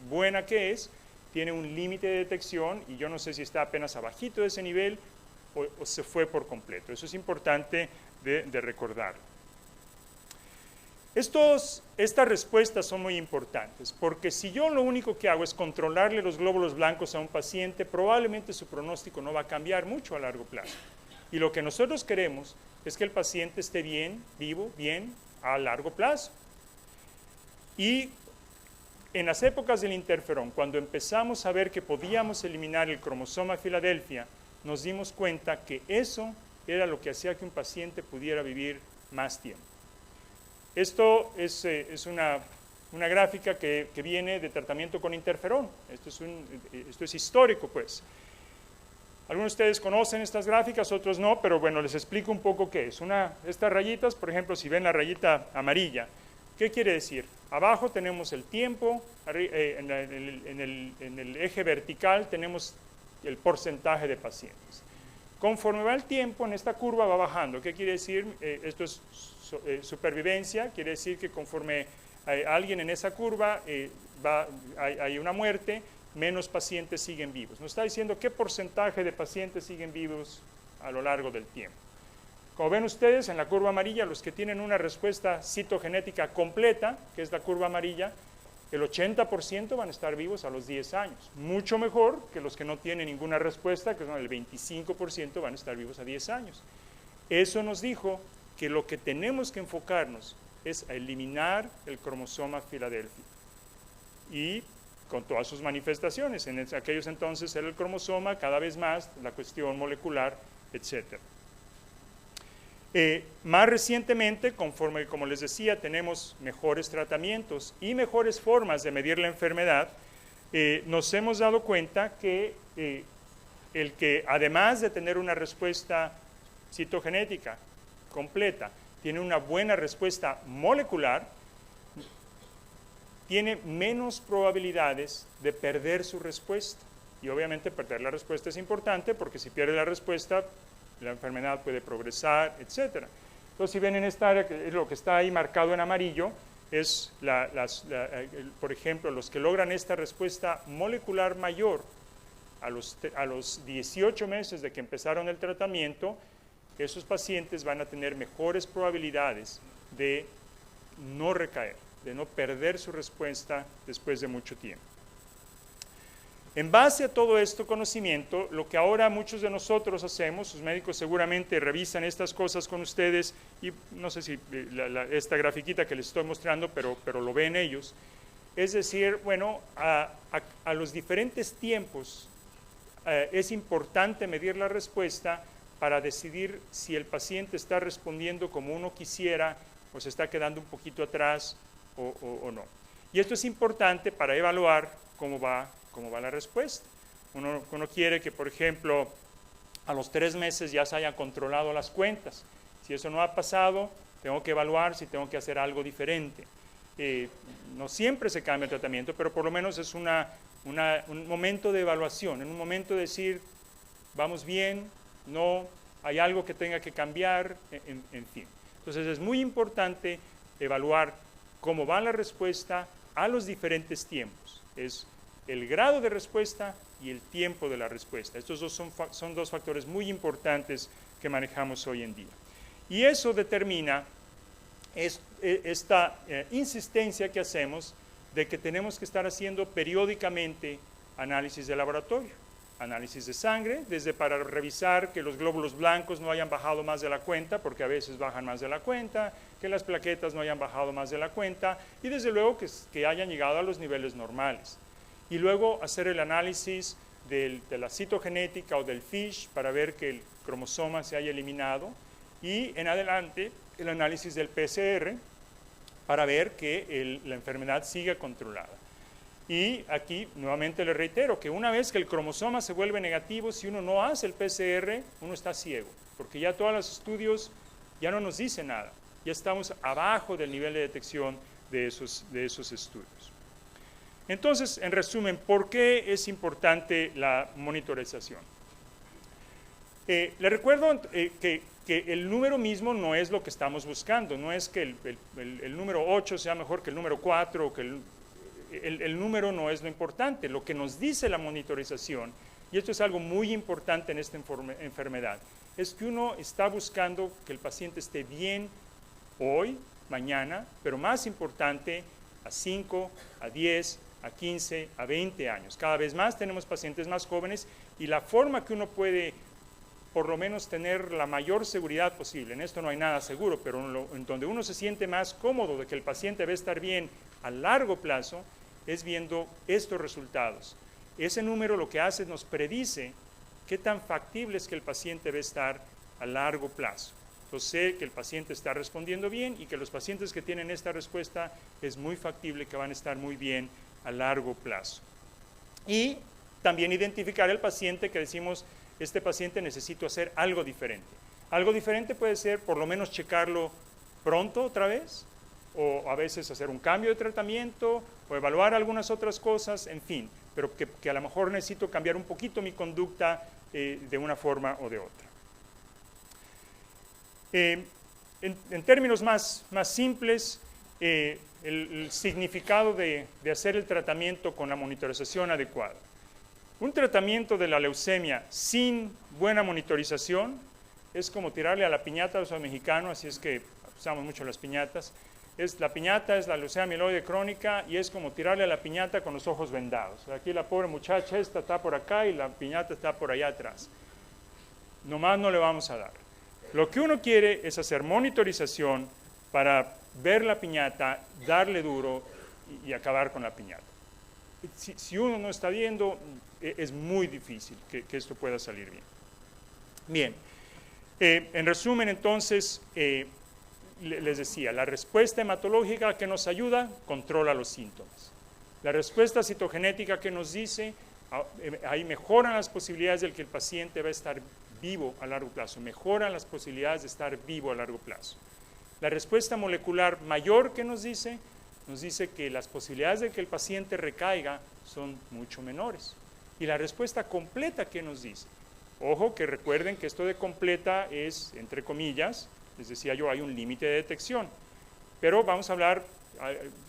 buena que es, tiene un límite de detección y yo no sé si está apenas abajito de ese nivel o se fue por completo. Eso es importante de recordar. Estas respuestas son muy importantes, porque si yo lo único que hago es controlarle los glóbulos blancos a un paciente, probablemente su pronóstico no va a cambiar mucho a largo plazo. Y lo que nosotros queremos es que el paciente esté bien, vivo, bien, a largo plazo. Y en las épocas del interferón, cuando empezamos a ver que podíamos eliminar el cromosoma Filadelfia, nos dimos cuenta que eso era lo que hacía que un paciente pudiera vivir más tiempo. Esto es una gráfica que viene de tratamiento con interferón. Esto es histórico, pues. Algunos de ustedes conocen estas gráficas, otros no, pero bueno, les explico un poco qué es. Estas rayitas, por ejemplo, si ven la rayita amarilla, ¿qué quiere decir? Abajo tenemos el tiempo, en el eje vertical tenemos el porcentaje de pacientes. Conforme va el tiempo, en esta curva va bajando. ¿Qué quiere decir? Esto es supervivencia, quiere decir que conforme hay alguien en esa curva hay una muerte, menos pacientes siguen vivos. Nos está diciendo qué porcentaje de pacientes siguen vivos a lo largo del tiempo. Como ven ustedes, en la curva amarilla, los que tienen una respuesta citogenética completa, que es la curva amarilla, el 80% van a estar vivos a los 10 años. Mucho mejor que los que no tienen ninguna respuesta, que son el 25% van a estar vivos a 10 años. Eso nos dijo que lo que tenemos que enfocarnos es a eliminar el cromosoma Filadelfia. Y con todas sus manifestaciones. En aquellos entonces era el cromosoma, cada vez más la cuestión molecular, etc. Más recientemente, conforme, como les decía, tenemos mejores tratamientos y mejores formas de medir la enfermedad, nos hemos dado cuenta que el que además de tener una respuesta citogenética completa, tiene una buena respuesta molecular, tiene menos probabilidades de perder su respuesta. Y obviamente perder la respuesta es importante porque si pierde la respuesta, la enfermedad puede progresar, etc. Entonces, si ven en esta área, lo que está ahí marcado en amarillo, es, por ejemplo, los que logran esta respuesta molecular mayor a los 18 meses de que empezaron el tratamiento, esos pacientes van a tener mejores probabilidades de no recaer, de no perder su respuesta después de mucho tiempo. En base a todo este conocimiento, lo que ahora muchos de nosotros hacemos, sus médicos seguramente revisan estas cosas con ustedes, y no sé si esta grafiquita que les estoy mostrando, pero lo ven ellos, es decir, bueno, a los diferentes tiempos es importante medir la respuesta para decidir si el paciente está respondiendo como uno quisiera o se está quedando un poquito atrás o no. Y esto es importante para evaluar cómo va la respuesta. Uno quiere que, por ejemplo, a los 3 meses ya se hayan controlado las cuentas. Si eso no ha pasado, tengo que evaluar si tengo que hacer algo diferente. No siempre se cambia el tratamiento, pero por lo menos es un momento de evaluación, en un momento de decir, vamos bien, no, hay algo que tenga que cambiar, en fin. Entonces es muy importante evaluar cómo va la respuesta a los diferentes tiempos. Es el grado de respuesta y el tiempo de la respuesta. Estos dos son dos factores muy importantes que manejamos hoy en día. Y eso determina esta insistencia que hacemos de que tenemos que estar haciendo periódicamente análisis de laboratorio, análisis de sangre, desde para revisar que los glóbulos blancos no hayan bajado más de la cuenta, porque a veces bajan más de la cuenta, que las plaquetas no hayan bajado más de la cuenta, y desde luego que hayan llegado a los niveles normales. Y luego hacer el análisis de la citogenética o del FISH para ver que el cromosoma se haya eliminado, y en adelante el análisis del PCR para ver que la enfermedad siga controlada. Y aquí nuevamente le reitero que una vez que el cromosoma se vuelve negativo, si uno no hace el PCR, uno está ciego, porque ya todos los estudios ya no nos dicen nada, ya estamos abajo del nivel de detección de esos estudios. Entonces, en resumen, ¿por qué es importante la monitorización? Le recuerdo que el número mismo no es lo que estamos buscando, no es que el número 8 sea mejor que el número 4, o que el número no es lo importante. Lo que nos dice la monitorización, y esto es algo muy importante en esta enfermedad, es que uno está buscando que el paciente esté bien hoy, mañana, pero más importante, a 5, a 10, a 15, a 20 años. Cada vez más tenemos pacientes más jóvenes y la forma que uno puede por lo menos tener la mayor seguridad posible, en esto no hay nada seguro, pero en donde uno se siente más cómodo de que el paciente va a estar bien a largo plazo, es viendo estos resultados. Ese número lo que hace es nos predice qué tan factible es que el paciente va a estar a largo plazo. Entonces sé que el paciente está respondiendo bien y que los pacientes que tienen esta respuesta es muy factible que van a estar muy bien a largo plazo. Y también identificar el paciente que decimos, este paciente necesito hacer algo diferente. Algo diferente puede ser por lo menos checarlo pronto otra vez, o a veces hacer un cambio de tratamiento, o evaluar algunas otras cosas, en fin, pero que a lo mejor necesito cambiar un poquito mi conducta de una forma o de otra. En términos más simples, el significado de hacer el tratamiento con la monitorización adecuada. Un tratamiento de la leucemia sin buena monitorización es como tirarle a la piñata a los mexicanos, así es que usamos mucho las piñatas. La piñata es la leucemia mieloide crónica y es como tirarle a la piñata con los ojos vendados. Aquí la pobre muchacha esta está por acá y la piñata está por allá atrás. Nomás no le vamos a dar. Lo que uno quiere es hacer monitorización para ver la piñata, darle duro y acabar con la piñata. Si uno no está viendo, es muy difícil que esto pueda salir bien. Bien, en resumen entonces, les decía, la respuesta hematológica que nos ayuda, controla los síntomas. La respuesta citogenética que nos dice, ahí mejoran las posibilidades de que el paciente va a estar vivo a largo plazo, mejoran las posibilidades de estar vivo a largo plazo. La respuesta molecular mayor que nos dice que las posibilidades de que el paciente recaiga son mucho menores. Y la respuesta completa que nos dice, ojo que recuerden que esto de completa es, entre comillas, les decía yo, hay un límite de detección, pero vamos a hablar,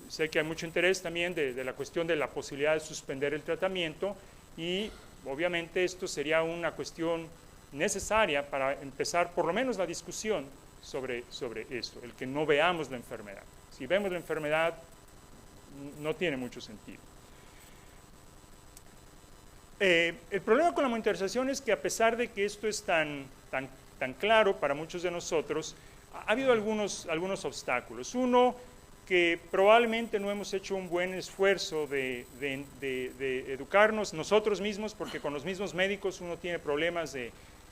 sé que hay mucho interés también de la cuestión de la posibilidad de suspender el tratamiento y obviamente esto sería una cuestión necesaria para empezar por lo menos la discusión sobre esto, el que no veamos la enfermedad. Si vemos la enfermedad, no tiene mucho sentido. El problema con la monitorización es que a pesar de que esto es tan claro para muchos de nosotros, ha habido algunos obstáculos. Uno, que probablemente no hemos hecho un buen esfuerzo de educarnos nosotros mismos, porque con los mismos médicos uno tiene problemas de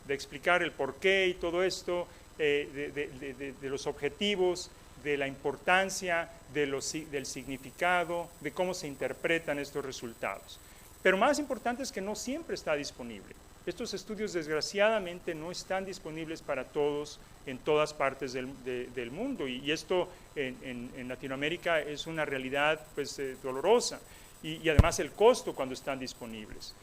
explicar el porqué y todo esto, de los objetivos, de la importancia, del significado, de cómo se interpretan estos resultados. Pero más importante es que no siempre está disponible. Estos estudios desgraciadamente no están disponibles para todos en todas partes del mundo y esto en Latinoamérica es una realidad pues, dolorosa y además el costo cuando están disponibles.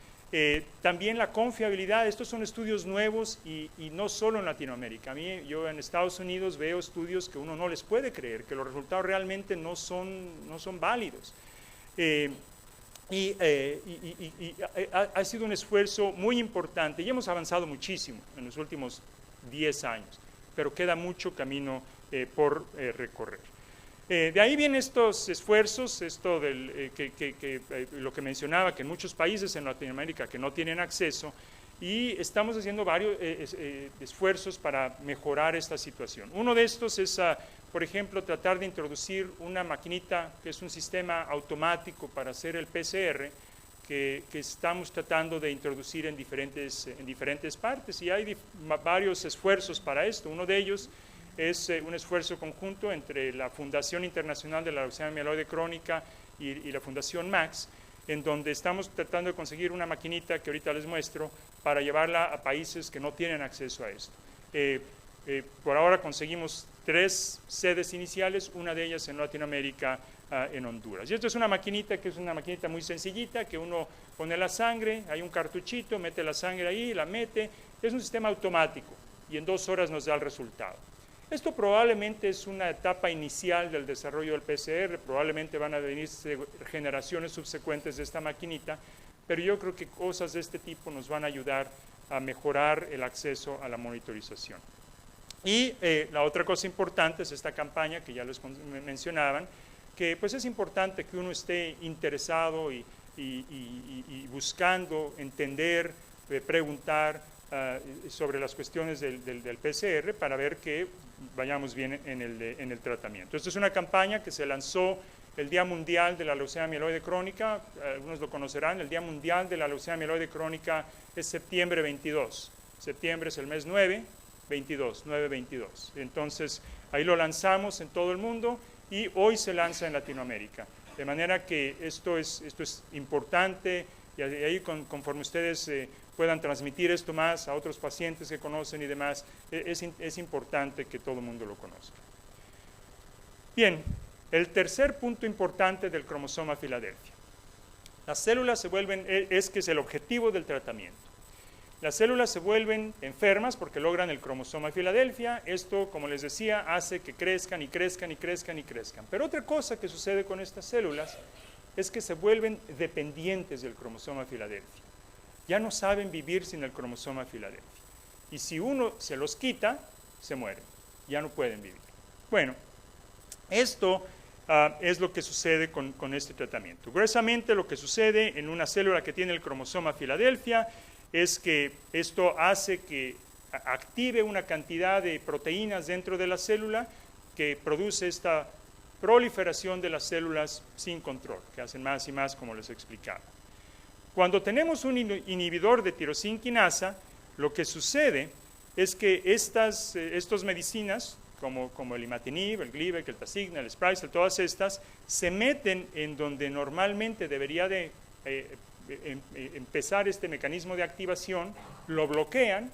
También la confiabilidad, estos son estudios nuevos y no solo en Latinoamérica. Yo en Estados Unidos veo estudios que uno no les puede creer, que los resultados realmente no son válidos. Ha sido un esfuerzo muy importante y hemos avanzado muchísimo en los últimos 10 años, pero queda mucho camino por recorrer. De ahí vienen estos esfuerzos, esto lo que mencionaba, que en muchos países en Latinoamérica que no tienen acceso, y estamos haciendo varios esfuerzos para mejorar esta situación. Uno de estos es, por ejemplo, tratar de introducir una maquinita que es un sistema automático para hacer el PCR, que estamos tratando de introducir en diferentes partes, y hay varios esfuerzos para esto. Uno de ellos es un esfuerzo conjunto entre la Fundación Internacional de la Leucemia Mieloide Crónica y la Fundación Max, en donde estamos tratando de conseguir una maquinita que ahorita les muestro para llevarla a países que no tienen acceso a esto. Por ahora conseguimos 3 sedes iniciales, una de ellas en Latinoamérica, en Honduras. Y esto es una maquinita que es una maquinita muy sencillita, que uno pone la sangre, hay un cartuchito, mete la sangre ahí, la mete, es un sistema automático y en 2 horas nos da el resultado. Esto probablemente es una etapa inicial del desarrollo del PCR, probablemente van a venir generaciones subsecuentes de esta maquinita, pero yo creo que cosas de este tipo nos van a ayudar a mejorar el acceso a la monitorización. Y la otra cosa importante es esta campaña que ya les mencionaban, que pues es importante que uno esté interesado y buscando entender, preguntar sobre las cuestiones del PCR para ver que vayamos bien en el tratamiento. Esta es una campaña que se lanzó el Día Mundial de la Leucemia Mieloide Crónica, algunos lo conocerán, el Día Mundial de la Leucemia Mieloide Crónica es septiembre 22, septiembre es el mes 9/22. Entonces, ahí lo lanzamos en todo el mundo y hoy se lanza en Latinoamérica. De manera que esto es importante y ahí conforme ustedes puedan transmitir esto más a otros pacientes que conocen y demás, es importante que todo el mundo lo conozca. Bien, el tercer punto importante del cromosoma Filadelfia. Las células se vuelven, que es el objetivo del tratamiento. Las células se vuelven enfermas porque logran el cromosoma Filadelfia. Esto, como les decía, hace que crezcan y crezcan y crezcan y crezcan. Pero otra cosa que sucede con estas células es que se vuelven dependientes del cromosoma Filadelfia. Ya no saben vivir sin el cromosoma Filadelfia. Y si uno se los quita, se mueren. Ya no pueden vivir. Bueno, esto es lo que sucede con este tratamiento. Gruesamente, lo que sucede en una célula que tiene el cromosoma Filadelfia es que esto hace que active una cantidad de proteínas dentro de la célula que produce esta proliferación de las células sin control, que hacen más y más, como les explicaba. Cuando tenemos un inhibidor de tirosina quinasa, lo que sucede es que estas medicinas, como el imatinib, el Glivec, el Tasigna, el Sprycel, todas estas, se meten en donde normalmente debería de empezar este mecanismo de activación, lo bloquean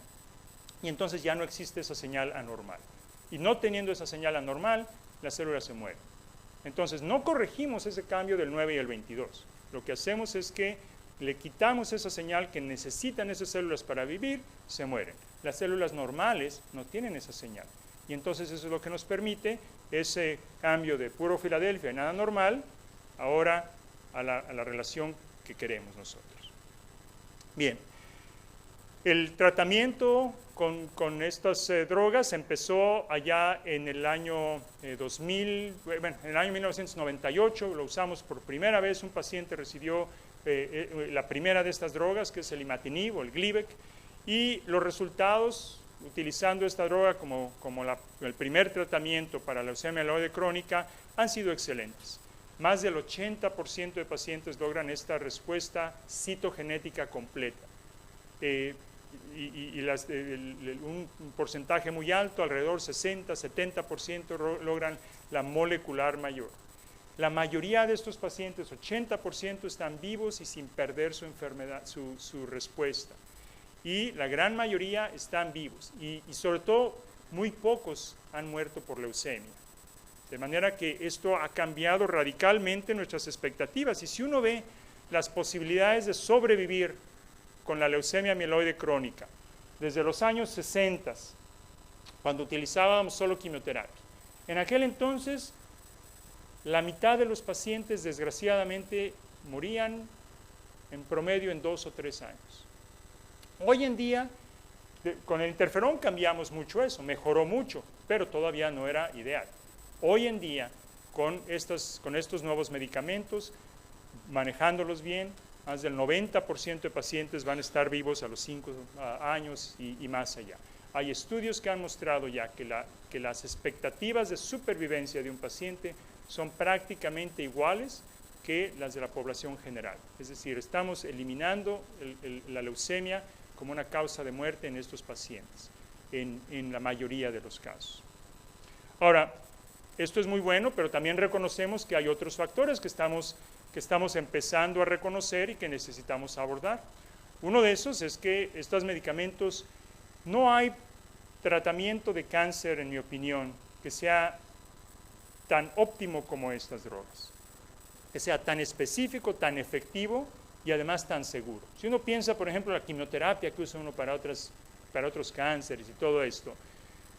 y entonces ya no existe esa señal anormal. Y no teniendo esa señal anormal, la célula se muere. Entonces no corregimos ese cambio del 9 y el 22. Lo que hacemos es que le quitamos esa señal que necesitan esas células para vivir, se mueren. Las células normales no tienen esa señal. Y entonces eso es lo que nos permite ese cambio de puro Filadelfia y nada normal, ahora a la relación que queremos nosotros. Bien, el tratamiento con estas drogas empezó allá en el año 2000, bueno, en el año 1998, lo usamos por primera vez, un paciente recibió la primera de estas drogas, que es el imatinib o el Glivec, y los resultados utilizando esta droga como el primer tratamiento para la leucemia mieloide crónica han sido excelentes. Más del 80% de pacientes logran esta respuesta citogenética completa. Un porcentaje muy alto, alrededor 60-70% logran la molecular mayor. La mayoría de estos pacientes, 80%, están vivos y sin perder su enfermedad, su respuesta. Y la gran mayoría están vivos. Y sobre todo, muy pocos han muerto por leucemia. De manera que esto ha cambiado radicalmente nuestras expectativas. Y si uno ve las posibilidades de sobrevivir con la leucemia mieloide crónica, desde los años 60, cuando utilizábamos solo quimioterapia, en aquel entonces la mitad de los pacientes desgraciadamente morían en promedio en 2 o 3 años. Hoy en día, con el interferón cambiamos mucho eso, mejoró mucho, pero todavía no era ideal. Hoy en día, con estos nuevos medicamentos, manejándolos bien, más del 90% de pacientes van a estar vivos a los 5 años y más allá. Hay estudios que han mostrado ya que las expectativas de supervivencia de un paciente son prácticamente iguales que las de la población general. Es decir, estamos eliminando la leucemia como una causa de muerte en estos pacientes, en la mayoría de los casos. Ahora, esto es muy bueno, pero también reconocemos que hay otros factores que estamos empezando a reconocer y que necesitamos abordar. Uno de esos es que estos medicamentos, no hay tratamiento de cáncer, en mi opinión, que sea tan óptimo como estas drogas. que sea tan específico, tan efectivo y además tan seguro. Si uno piensa, por ejemplo, la quimioterapia que usa uno para otros cánceres y todo esto,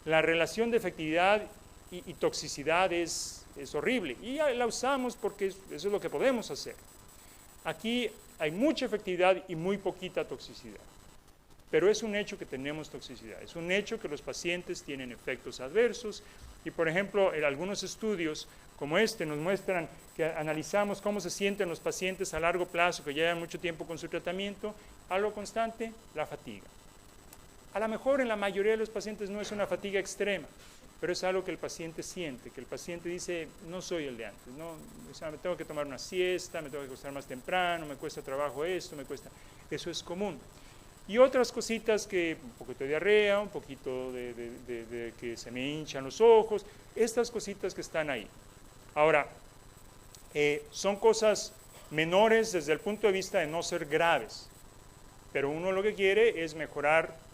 la relación de efectividad y toxicidad es horrible. Y la usamos porque eso es lo que podemos hacer. Aquí hay mucha efectividad y muy poquita toxicidad. Pero es un hecho que tenemos toxicidad. Es un hecho que los pacientes tienen efectos adversos. Y, por ejemplo, en algunos estudios como este nos muestran que analizamos cómo se sienten los pacientes a largo plazo, que llevan mucho tiempo con su tratamiento. Algo constante, la fatiga. A lo mejor en la mayoría de los pacientes no es una fatiga extrema, pero es algo que el paciente siente, que el paciente dice, no soy el de antes, no, o sea, me tengo que tomar una siesta, me tengo que acostar más temprano, me cuesta trabajo esto, eso es común. Y otras cositas que, un poquito de diarrea, un poquito de que se me hinchan los ojos, estas cositas que están ahí. Ahora, son cosas menores desde el punto de vista de no ser graves, pero uno lo que quiere es mejorar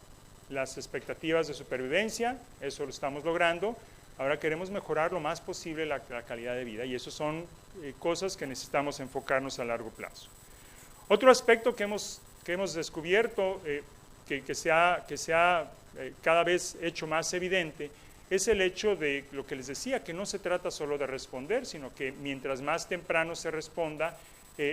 las expectativas de supervivencia, eso lo estamos logrando. Ahora queremos mejorar lo más posible la calidad de vida y eso son cosas que necesitamos enfocarnos a largo plazo. Otro aspecto que hemos descubierto, que se ha cada vez hecho más evidente, es el hecho de lo que les decía, que no se trata solo de responder, sino que mientras más temprano se responda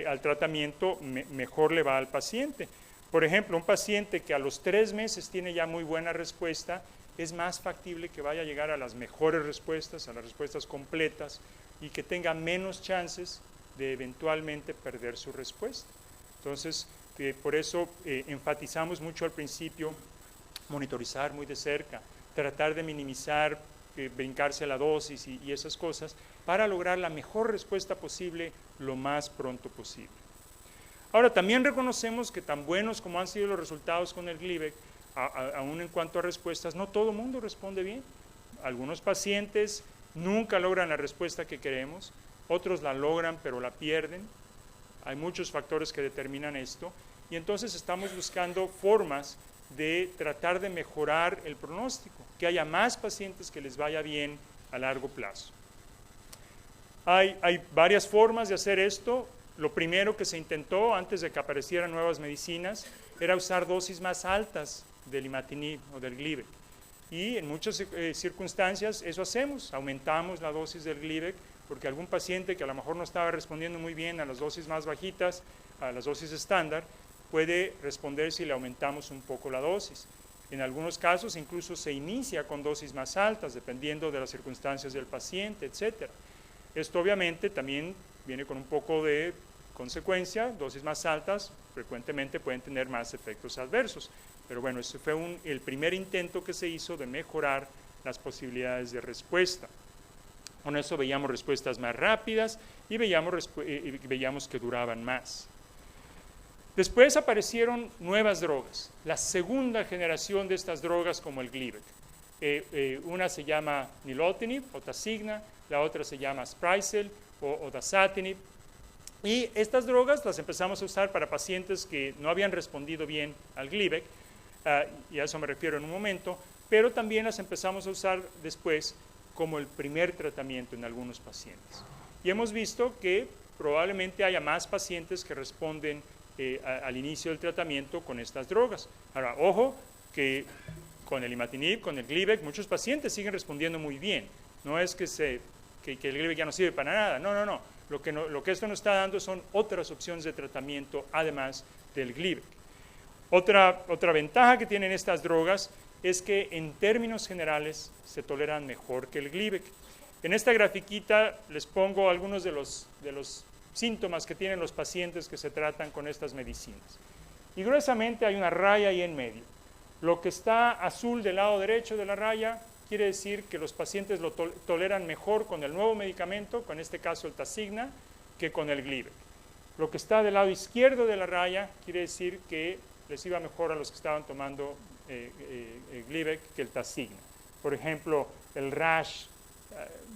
al tratamiento, mejor le va al paciente. Por ejemplo, un paciente que a los 3 meses tiene ya muy buena respuesta, es más factible que vaya a llegar a las mejores respuestas, a las respuestas completas, y que tenga menos chances de eventualmente perder su respuesta. Entonces, por eso enfatizamos mucho al principio monitorizar muy de cerca, tratar de minimizar, brincarse la dosis y esas cosas, para lograr la mejor respuesta posible lo más pronto posible. Ahora, también reconocemos que tan buenos como han sido los resultados con el Glivec, aún en cuanto a respuestas, no todo el mundo responde bien. Algunos pacientes nunca logran la respuesta que queremos, otros la logran pero la pierden. Hay muchos factores que determinan esto y entonces estamos buscando formas de tratar de mejorar el pronóstico, que haya más pacientes que les vaya bien a largo plazo. Hay varias formas de hacer esto. Lo primero que se intentó antes de que aparecieran nuevas medicinas era usar dosis más altas del imatinib o del Glivec. Y en muchas circunstancias eso hacemos, aumentamos la dosis del Glivec porque algún paciente que a lo mejor no estaba respondiendo muy bien a las dosis más bajitas, a las dosis estándar, puede responder si le aumentamos un poco la dosis. En algunos casos incluso se inicia con dosis más altas, dependiendo de las circunstancias del paciente, etc. Esto obviamente también viene con un poco de consecuencia, dosis más altas frecuentemente pueden tener más efectos adversos. Pero bueno, ese fue el primer intento que se hizo de mejorar las posibilidades de respuesta. Con eso veíamos respuestas más rápidas y veíamos que duraban más. Después aparecieron nuevas drogas, la segunda generación de estas drogas como el Glivec. Una se llama nilotinib o Tasigna, la otra se llama Sprycel o dasatinib. Y estas drogas las empezamos a usar para pacientes que no habían respondido bien al Glivec, y a eso me refiero en un momento, pero también las empezamos a usar después como el primer tratamiento en algunos pacientes. Y hemos visto que probablemente haya más pacientes que responden al inicio del tratamiento con estas drogas. Ahora, ojo, que con el imatinib, con el Glivec, muchos pacientes siguen respondiendo muy bien. No es que el Glivec ya no sirve para nada, no. Lo que esto nos está dando son otras opciones de tratamiento además del Glivec. Otra ventaja que tienen estas drogas es que en términos generales se toleran mejor que el Glivec. En esta grafiquita les pongo algunos de los síntomas que tienen los pacientes que se tratan con estas medicinas. Y gruesamente hay una raya ahí en medio. Lo que está azul del lado derecho de la raya quiere decir que los pacientes lo toleran mejor con el nuevo medicamento, con este caso el Tasigna, que con el Glivec. Lo que está del lado izquierdo de la raya quiere decir que les iba mejor a los que estaban tomando Glivec que el Tasigna. Por ejemplo, el rash,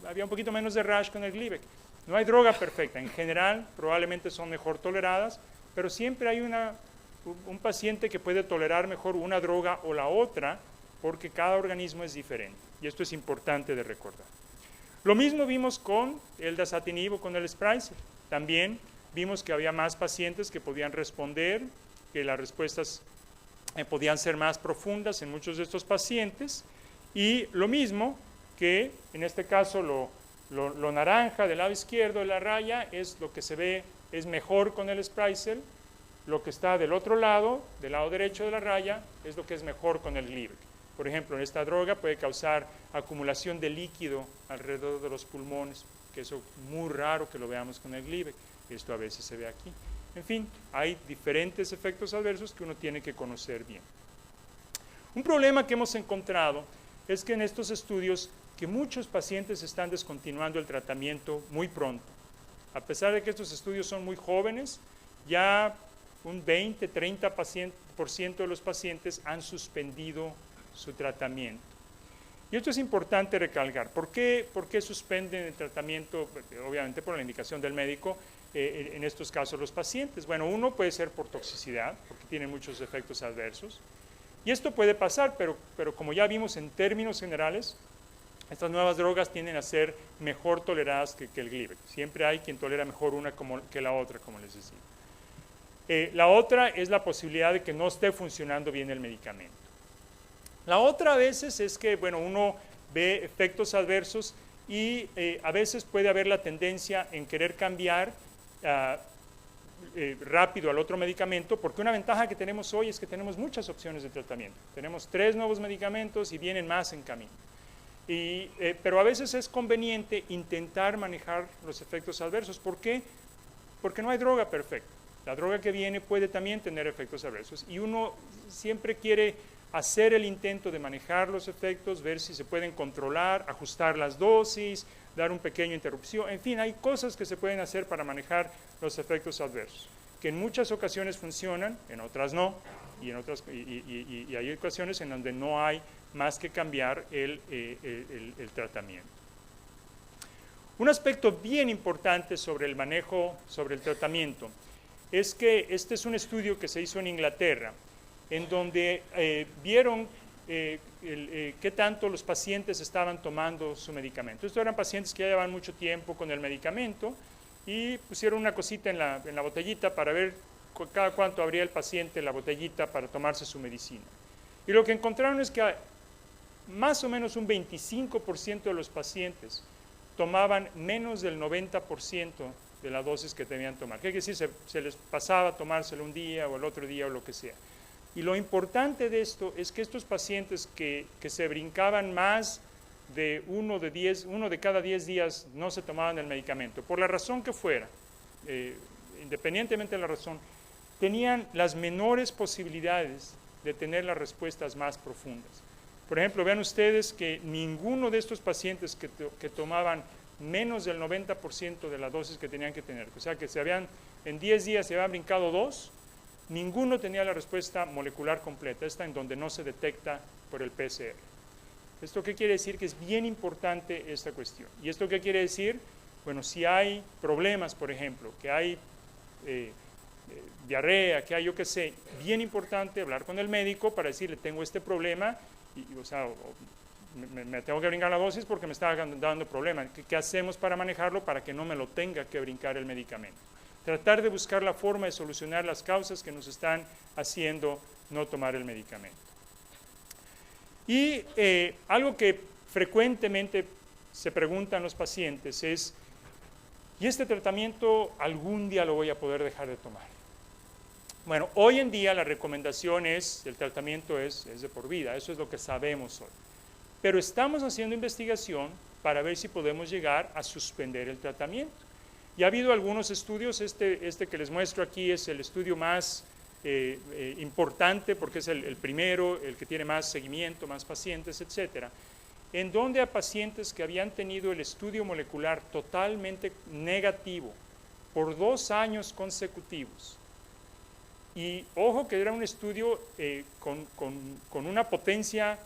había un poquito menos de rash con el Glivec. No hay droga perfecta, en general probablemente son mejor toleradas, pero siempre hay un paciente que puede tolerar mejor una droga o la otra porque cada organismo es diferente y esto es importante de recordar. Lo mismo vimos con el dasatinib o con el Sprycel. También vimos que había más pacientes que podían responder, que las respuestas podían ser más profundas en muchos de estos pacientes, y lo mismo que en este caso lo naranja del lado izquierdo de la raya es lo que se ve, es mejor con el Sprycel, lo que está del otro lado, del lado derecho de la raya, es lo que es mejor con el Glivec. Por ejemplo, esta droga puede causar acumulación de líquido alrededor de los pulmones, que eso es muy raro que lo veamos con el Glivec, esto a veces se ve aquí. En fin, hay diferentes efectos adversos que uno tiene que conocer bien. Un problema que hemos encontrado es que en estos estudios que muchos pacientes están descontinuando el tratamiento muy pronto. A pesar de que estos estudios son muy jóvenes, ya un 20-30% de los pacientes han suspendido su tratamiento. Y esto es importante recalcar. ¿Por qué suspenden el tratamiento? Obviamente por la indicación del médico, en estos casos los pacientes. Bueno, uno puede ser por toxicidad, porque tiene muchos efectos adversos. Y esto puede pasar, pero como ya vimos en términos generales, estas nuevas drogas tienden a ser mejor toleradas que el Glivec. Siempre hay quien tolera mejor una que la otra, como les decía. La otra es la posibilidad de que no esté funcionando bien el medicamento. La otra a veces es que, bueno, uno ve efectos adversos y a veces puede haber la tendencia en querer cambiar rápido al otro medicamento, porque una ventaja que tenemos hoy es que tenemos muchas opciones de tratamiento. Tenemos 3 nuevos medicamentos y vienen más en camino. Pero a veces es conveniente intentar manejar los efectos adversos. ¿Por qué? Porque no hay droga perfecta. La droga que viene puede también tener efectos adversos y uno siempre quiere hacer el intento de manejar los efectos, ver si se pueden controlar, ajustar las dosis, dar un pequeño interrupción, en fin, hay cosas que se pueden hacer para manejar los efectos adversos, que en muchas ocasiones funcionan, en otras no, y hay ocasiones en donde no hay más que cambiar el tratamiento. Un aspecto bien importante sobre el manejo, sobre el tratamiento, es que este es un estudio que se hizo en Inglaterra, en donde vieron qué tanto los pacientes estaban tomando su medicamento. Estos eran pacientes que ya llevaban mucho tiempo con el medicamento y pusieron una cosita en la botellita para ver cada cuánto abría el paciente la botellita para tomarse su medicina. Y lo que encontraron es que más o menos un 25% de los pacientes tomaban menos del 90% de la dosis que debían tomar. ¿Qué quiere decir? Se les pasaba a tomárselo un día o el otro día o lo que sea. Y lo importante de esto es que estos pacientes que se brincaban más de uno de cada 10 días no se tomaban el medicamento, por la razón que fuera, independientemente de la razón, tenían las menores posibilidades de tener las respuestas más profundas. Por ejemplo, vean ustedes que ninguno de estos pacientes que tomaban menos del 90% de la dosis que tenían que tener, o sea que en 10 días se habían brincado 2, ninguno tenía la respuesta molecular completa, esta en donde no se detecta por el PCR. ¿Esto qué quiere decir? Que es bien importante esta cuestión. ¿Y esto qué quiere decir? Bueno, si hay problemas, por ejemplo, que hay diarrea, que hay yo qué sé, bien importante hablar con el médico para decirle, tengo este problema, me tengo que brincar la dosis porque me está dando problema. ¿Qué hacemos para manejarlo para que no me lo tenga que brincar el medicamento? Tratar de buscar la forma de solucionar las causas que nos están haciendo no tomar el medicamento. Y algo que frecuentemente se preguntan los pacientes es, ¿y este tratamiento algún día lo voy a poder dejar de tomar? Bueno, hoy en día la recomendación es, el tratamiento es de por vida, eso es lo que sabemos hoy. Pero estamos haciendo investigación para ver si podemos llegar a suspender el tratamiento. Y ha habido algunos estudios, este que les muestro aquí es el estudio más importante porque es el primero, el que tiene más seguimiento, más pacientes, etcétera, en donde a pacientes que habían tenido el estudio molecular totalmente negativo por 2 años consecutivos, y ojo que era un estudio con una potencia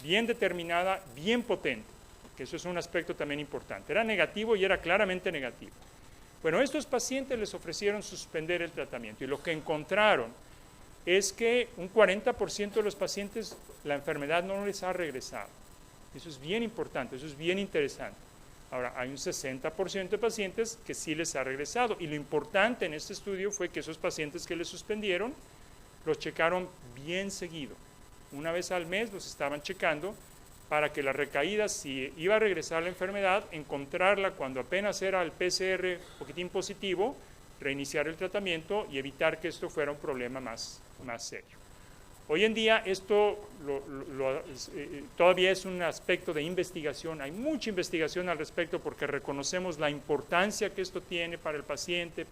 bien determinada, bien potente, que eso es un aspecto también importante, era negativo y era claramente negativo. Bueno, a estos pacientes les ofrecieron suspender el tratamiento y lo que encontraron es que un 40% de los pacientes la enfermedad no les ha regresado. Eso es bien importante, eso es bien interesante. Ahora, hay un 60% de pacientes que sí les ha regresado, y lo importante en este estudio fue que esos pacientes que les suspendieron, los checaron bien seguido. Una vez al mes los estaban checando para que la recaída, si iba a regresar la enfermedad, encontrarla cuando apenas era el PCR poquitín positivo, reiniciar el tratamiento y evitar que esto fuera un problema más serio. Hoy en día esto todavía es un aspecto de investigación, hay mucha investigación al respecto porque reconocemos la importancia que esto tiene para el paciente,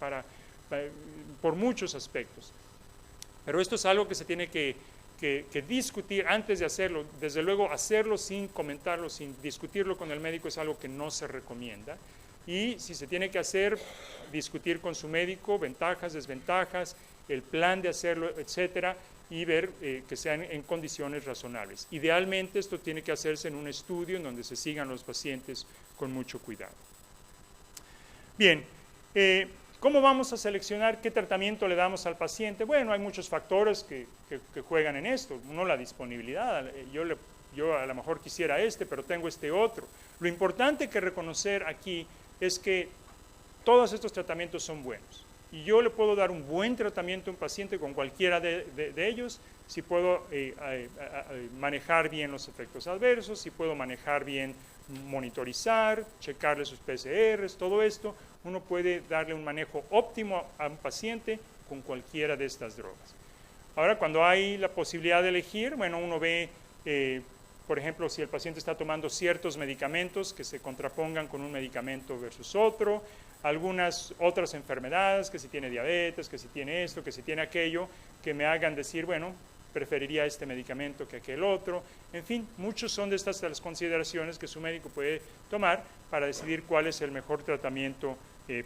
por muchos aspectos. Pero esto es algo que se tiene que discutir antes de hacerlo. Desde luego, hacerlo sin comentarlo, sin discutirlo con el médico es algo que no se recomienda. Y si se tiene que hacer, discutir con su médico, ventajas, desventajas, el plan de hacerlo, etcétera, y ver que sean en condiciones razonables. Idealmente esto tiene que hacerse en un estudio en donde se sigan los pacientes con mucho cuidado. Bien, ¿cómo vamos a seleccionar qué tratamiento le damos al paciente? Bueno, hay muchos factores que juegan en esto. Uno, la disponibilidad. Yo a lo mejor quisiera pero tengo este otro. Lo importante que reconocer aquí es que todos estos tratamientos son buenos. Y yo le puedo dar un buen tratamiento a un paciente con cualquiera de ellos, si puedo manejar bien los efectos adversos, si puedo manejar bien, monitorizar, checarle sus PCRs, todo esto, uno puede darle un manejo óptimo a un paciente con cualquiera de estas drogas. Ahora, cuando hay la posibilidad de elegir, bueno, uno ve, por ejemplo, si el paciente está tomando ciertos medicamentos que se contrapongan con un medicamento versus otro, algunas otras enfermedades, que si tiene diabetes, que si tiene esto, que si tiene aquello, que me hagan decir, bueno, preferiría este medicamento que aquel otro. En fin, muchos son de estas las consideraciones que su médico puede tomar para decidir cuál es el mejor tratamiento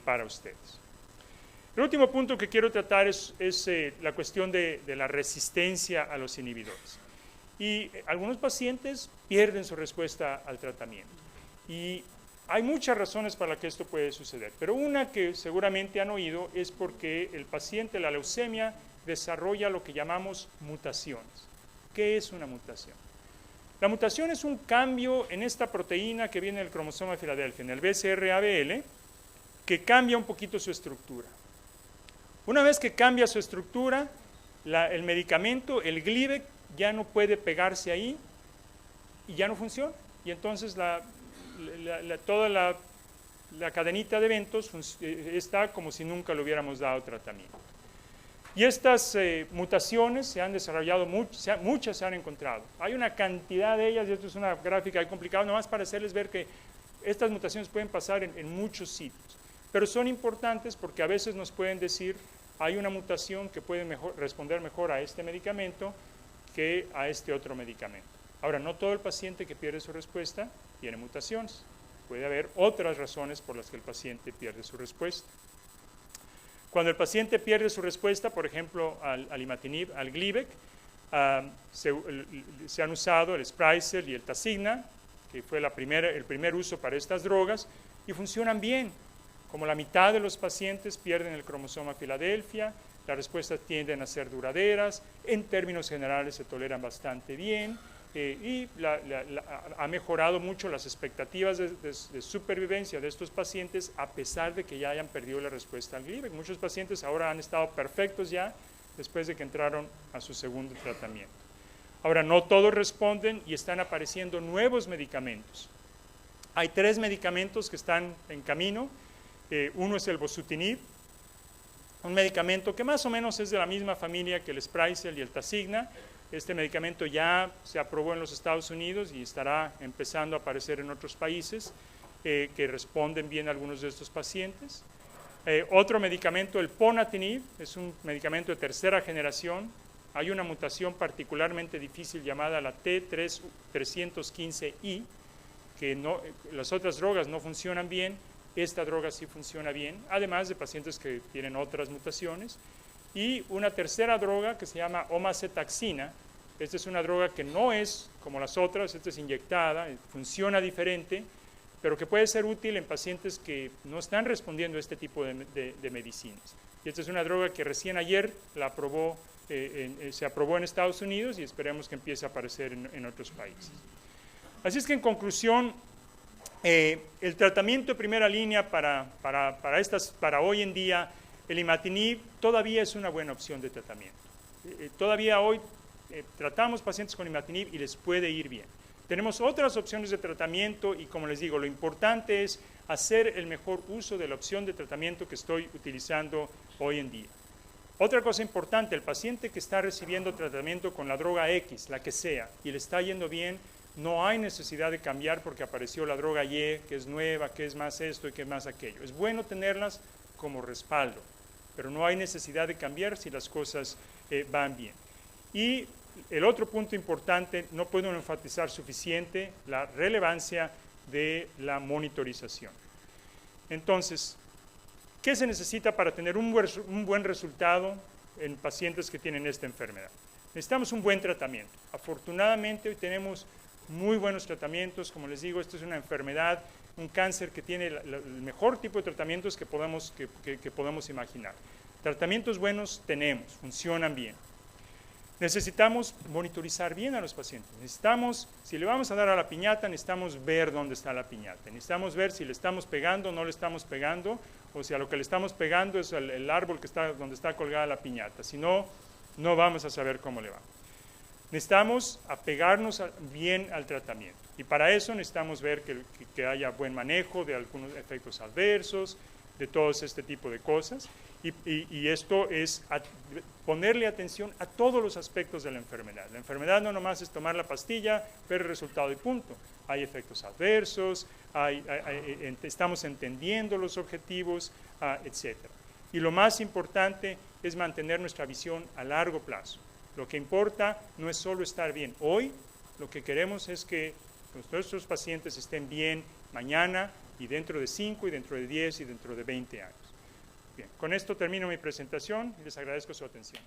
para ustedes. El último punto que quiero tratar es la cuestión de la resistencia a los inhibidores. Y algunos pacientes pierden su respuesta al tratamiento. Y hay muchas razones para que esto puede suceder, pero una que seguramente han oído es porque el paciente, la leucemia, desarrolla lo que llamamos mutaciones. ¿Qué es una mutación? La mutación es un cambio en esta proteína que viene del cromosoma de Filadelfia, en el BCR-ABL, que cambia un poquito su estructura. Una vez que cambia su estructura, el medicamento, el Glivec, ya no puede pegarse ahí y ya no funciona. Y entonces toda la cadenita de eventos está como si nunca le hubiéramos dado tratamiento. Y estas mutaciones se han desarrollado, muchas se han encontrado. Hay una cantidad de ellas, y esto es una gráfica complicada, nomás para hacerles ver que estas mutaciones pueden pasar en muchos sitios. Pero son importantes porque a veces nos pueden decir, hay una mutación que puede responder mejor a este medicamento que a este otro medicamento. Ahora, no todo el paciente que pierde su respuesta tiene mutaciones. Puede haber otras razones por las que el paciente pierde su respuesta. Cuando el paciente pierde su respuesta, por ejemplo, al imatinib, al Glivec, se han usado el Sprycel y el Tasigna, que fue el primer uso para estas drogas, y funcionan bien. Como la mitad de los pacientes pierden el cromosoma Filadelfia, las respuestas tienden a ser duraderas, en términos generales se toleran bastante bien, y ha mejorado mucho las expectativas de supervivencia de estos pacientes a pesar de que ya hayan perdido la respuesta al Glivec. Muchos pacientes ahora han estado perfectos ya después de que entraron a su segundo tratamiento. Ahora, no todos responden y están apareciendo nuevos medicamentos. Hay 3 medicamentos que están en camino. Uno es el bosutinib, un medicamento que más o menos es de la misma familia que el Sprycel y el Tasigna. Este medicamento ya se aprobó en los Estados Unidos y estará empezando a aparecer en otros países que responden bien a algunos de estos pacientes. Otro medicamento, el ponatinib, es un medicamento de 3ª generación. Hay una mutación particularmente difícil llamada la T315I, que las otras drogas no funcionan bien, esta droga sí funciona bien, además de pacientes que tienen otras mutaciones. Y una tercera droga que se llama omacetaxina. Esta es una droga que no es como las otras, esta es inyectada, funciona diferente, pero que puede ser útil en pacientes que no están respondiendo a este tipo de medicinas. Y esta es una droga que recién ayer se aprobó en Estados Unidos y esperemos que empiece a aparecer en otros países. Así es que en conclusión, El tratamiento de primera línea para hoy en día, el imatinib todavía es una buena opción de tratamiento. Todavía hoy tratamos pacientes con imatinib y les puede ir bien. Tenemos otras opciones de tratamiento y, como les digo, lo importante es hacer el mejor uso de la opción de tratamiento que estoy utilizando hoy en día. Otra cosa importante, el paciente que está recibiendo tratamiento con la droga X, la que sea, y le está yendo bien, no hay necesidad de cambiar porque apareció la droga Y, que es nueva, que es más esto y que es más aquello. Es bueno tenerlas como respaldo, pero no hay necesidad de cambiar si las cosas van bien. Y el otro punto importante, no puedo enfatizar suficiente, la relevancia de la monitorización. Entonces, ¿qué se necesita para tener un buen resultado en pacientes que tienen esta enfermedad? Necesitamos un buen tratamiento. Afortunadamente, hoy tenemos muy buenos tratamientos. Como les digo, esto es una enfermedad, un cáncer que tiene el mejor tipo de tratamientos que podemos imaginar. Tratamientos buenos tenemos, funcionan bien. Necesitamos monitorizar bien a los pacientes. Necesitamos, si le vamos a dar a la piñata, necesitamos ver dónde está la piñata. Necesitamos ver si le estamos pegando o no le estamos pegando, o si a lo que le estamos pegando es el árbol donde está colgada la piñata. Si no, no vamos a saber cómo le va. Necesitamos apegarnos bien al tratamiento. Y para eso necesitamos ver que haya buen manejo de algunos efectos adversos, de todos este tipo de cosas. Y esto es ponerle atención a todos los aspectos de la enfermedad. La enfermedad no nomás es tomar la pastilla, ver el resultado y punto. Hay efectos adversos, estamos entendiendo los objetivos, etc. Y lo más importante es mantener nuestra visión a largo plazo. Lo que importa no es solo estar bien hoy, lo que queremos es que nuestros pacientes estén bien mañana y dentro de 5 y dentro de 10 y dentro de 20 años. Bien, con esto termino mi presentación y les agradezco su atención.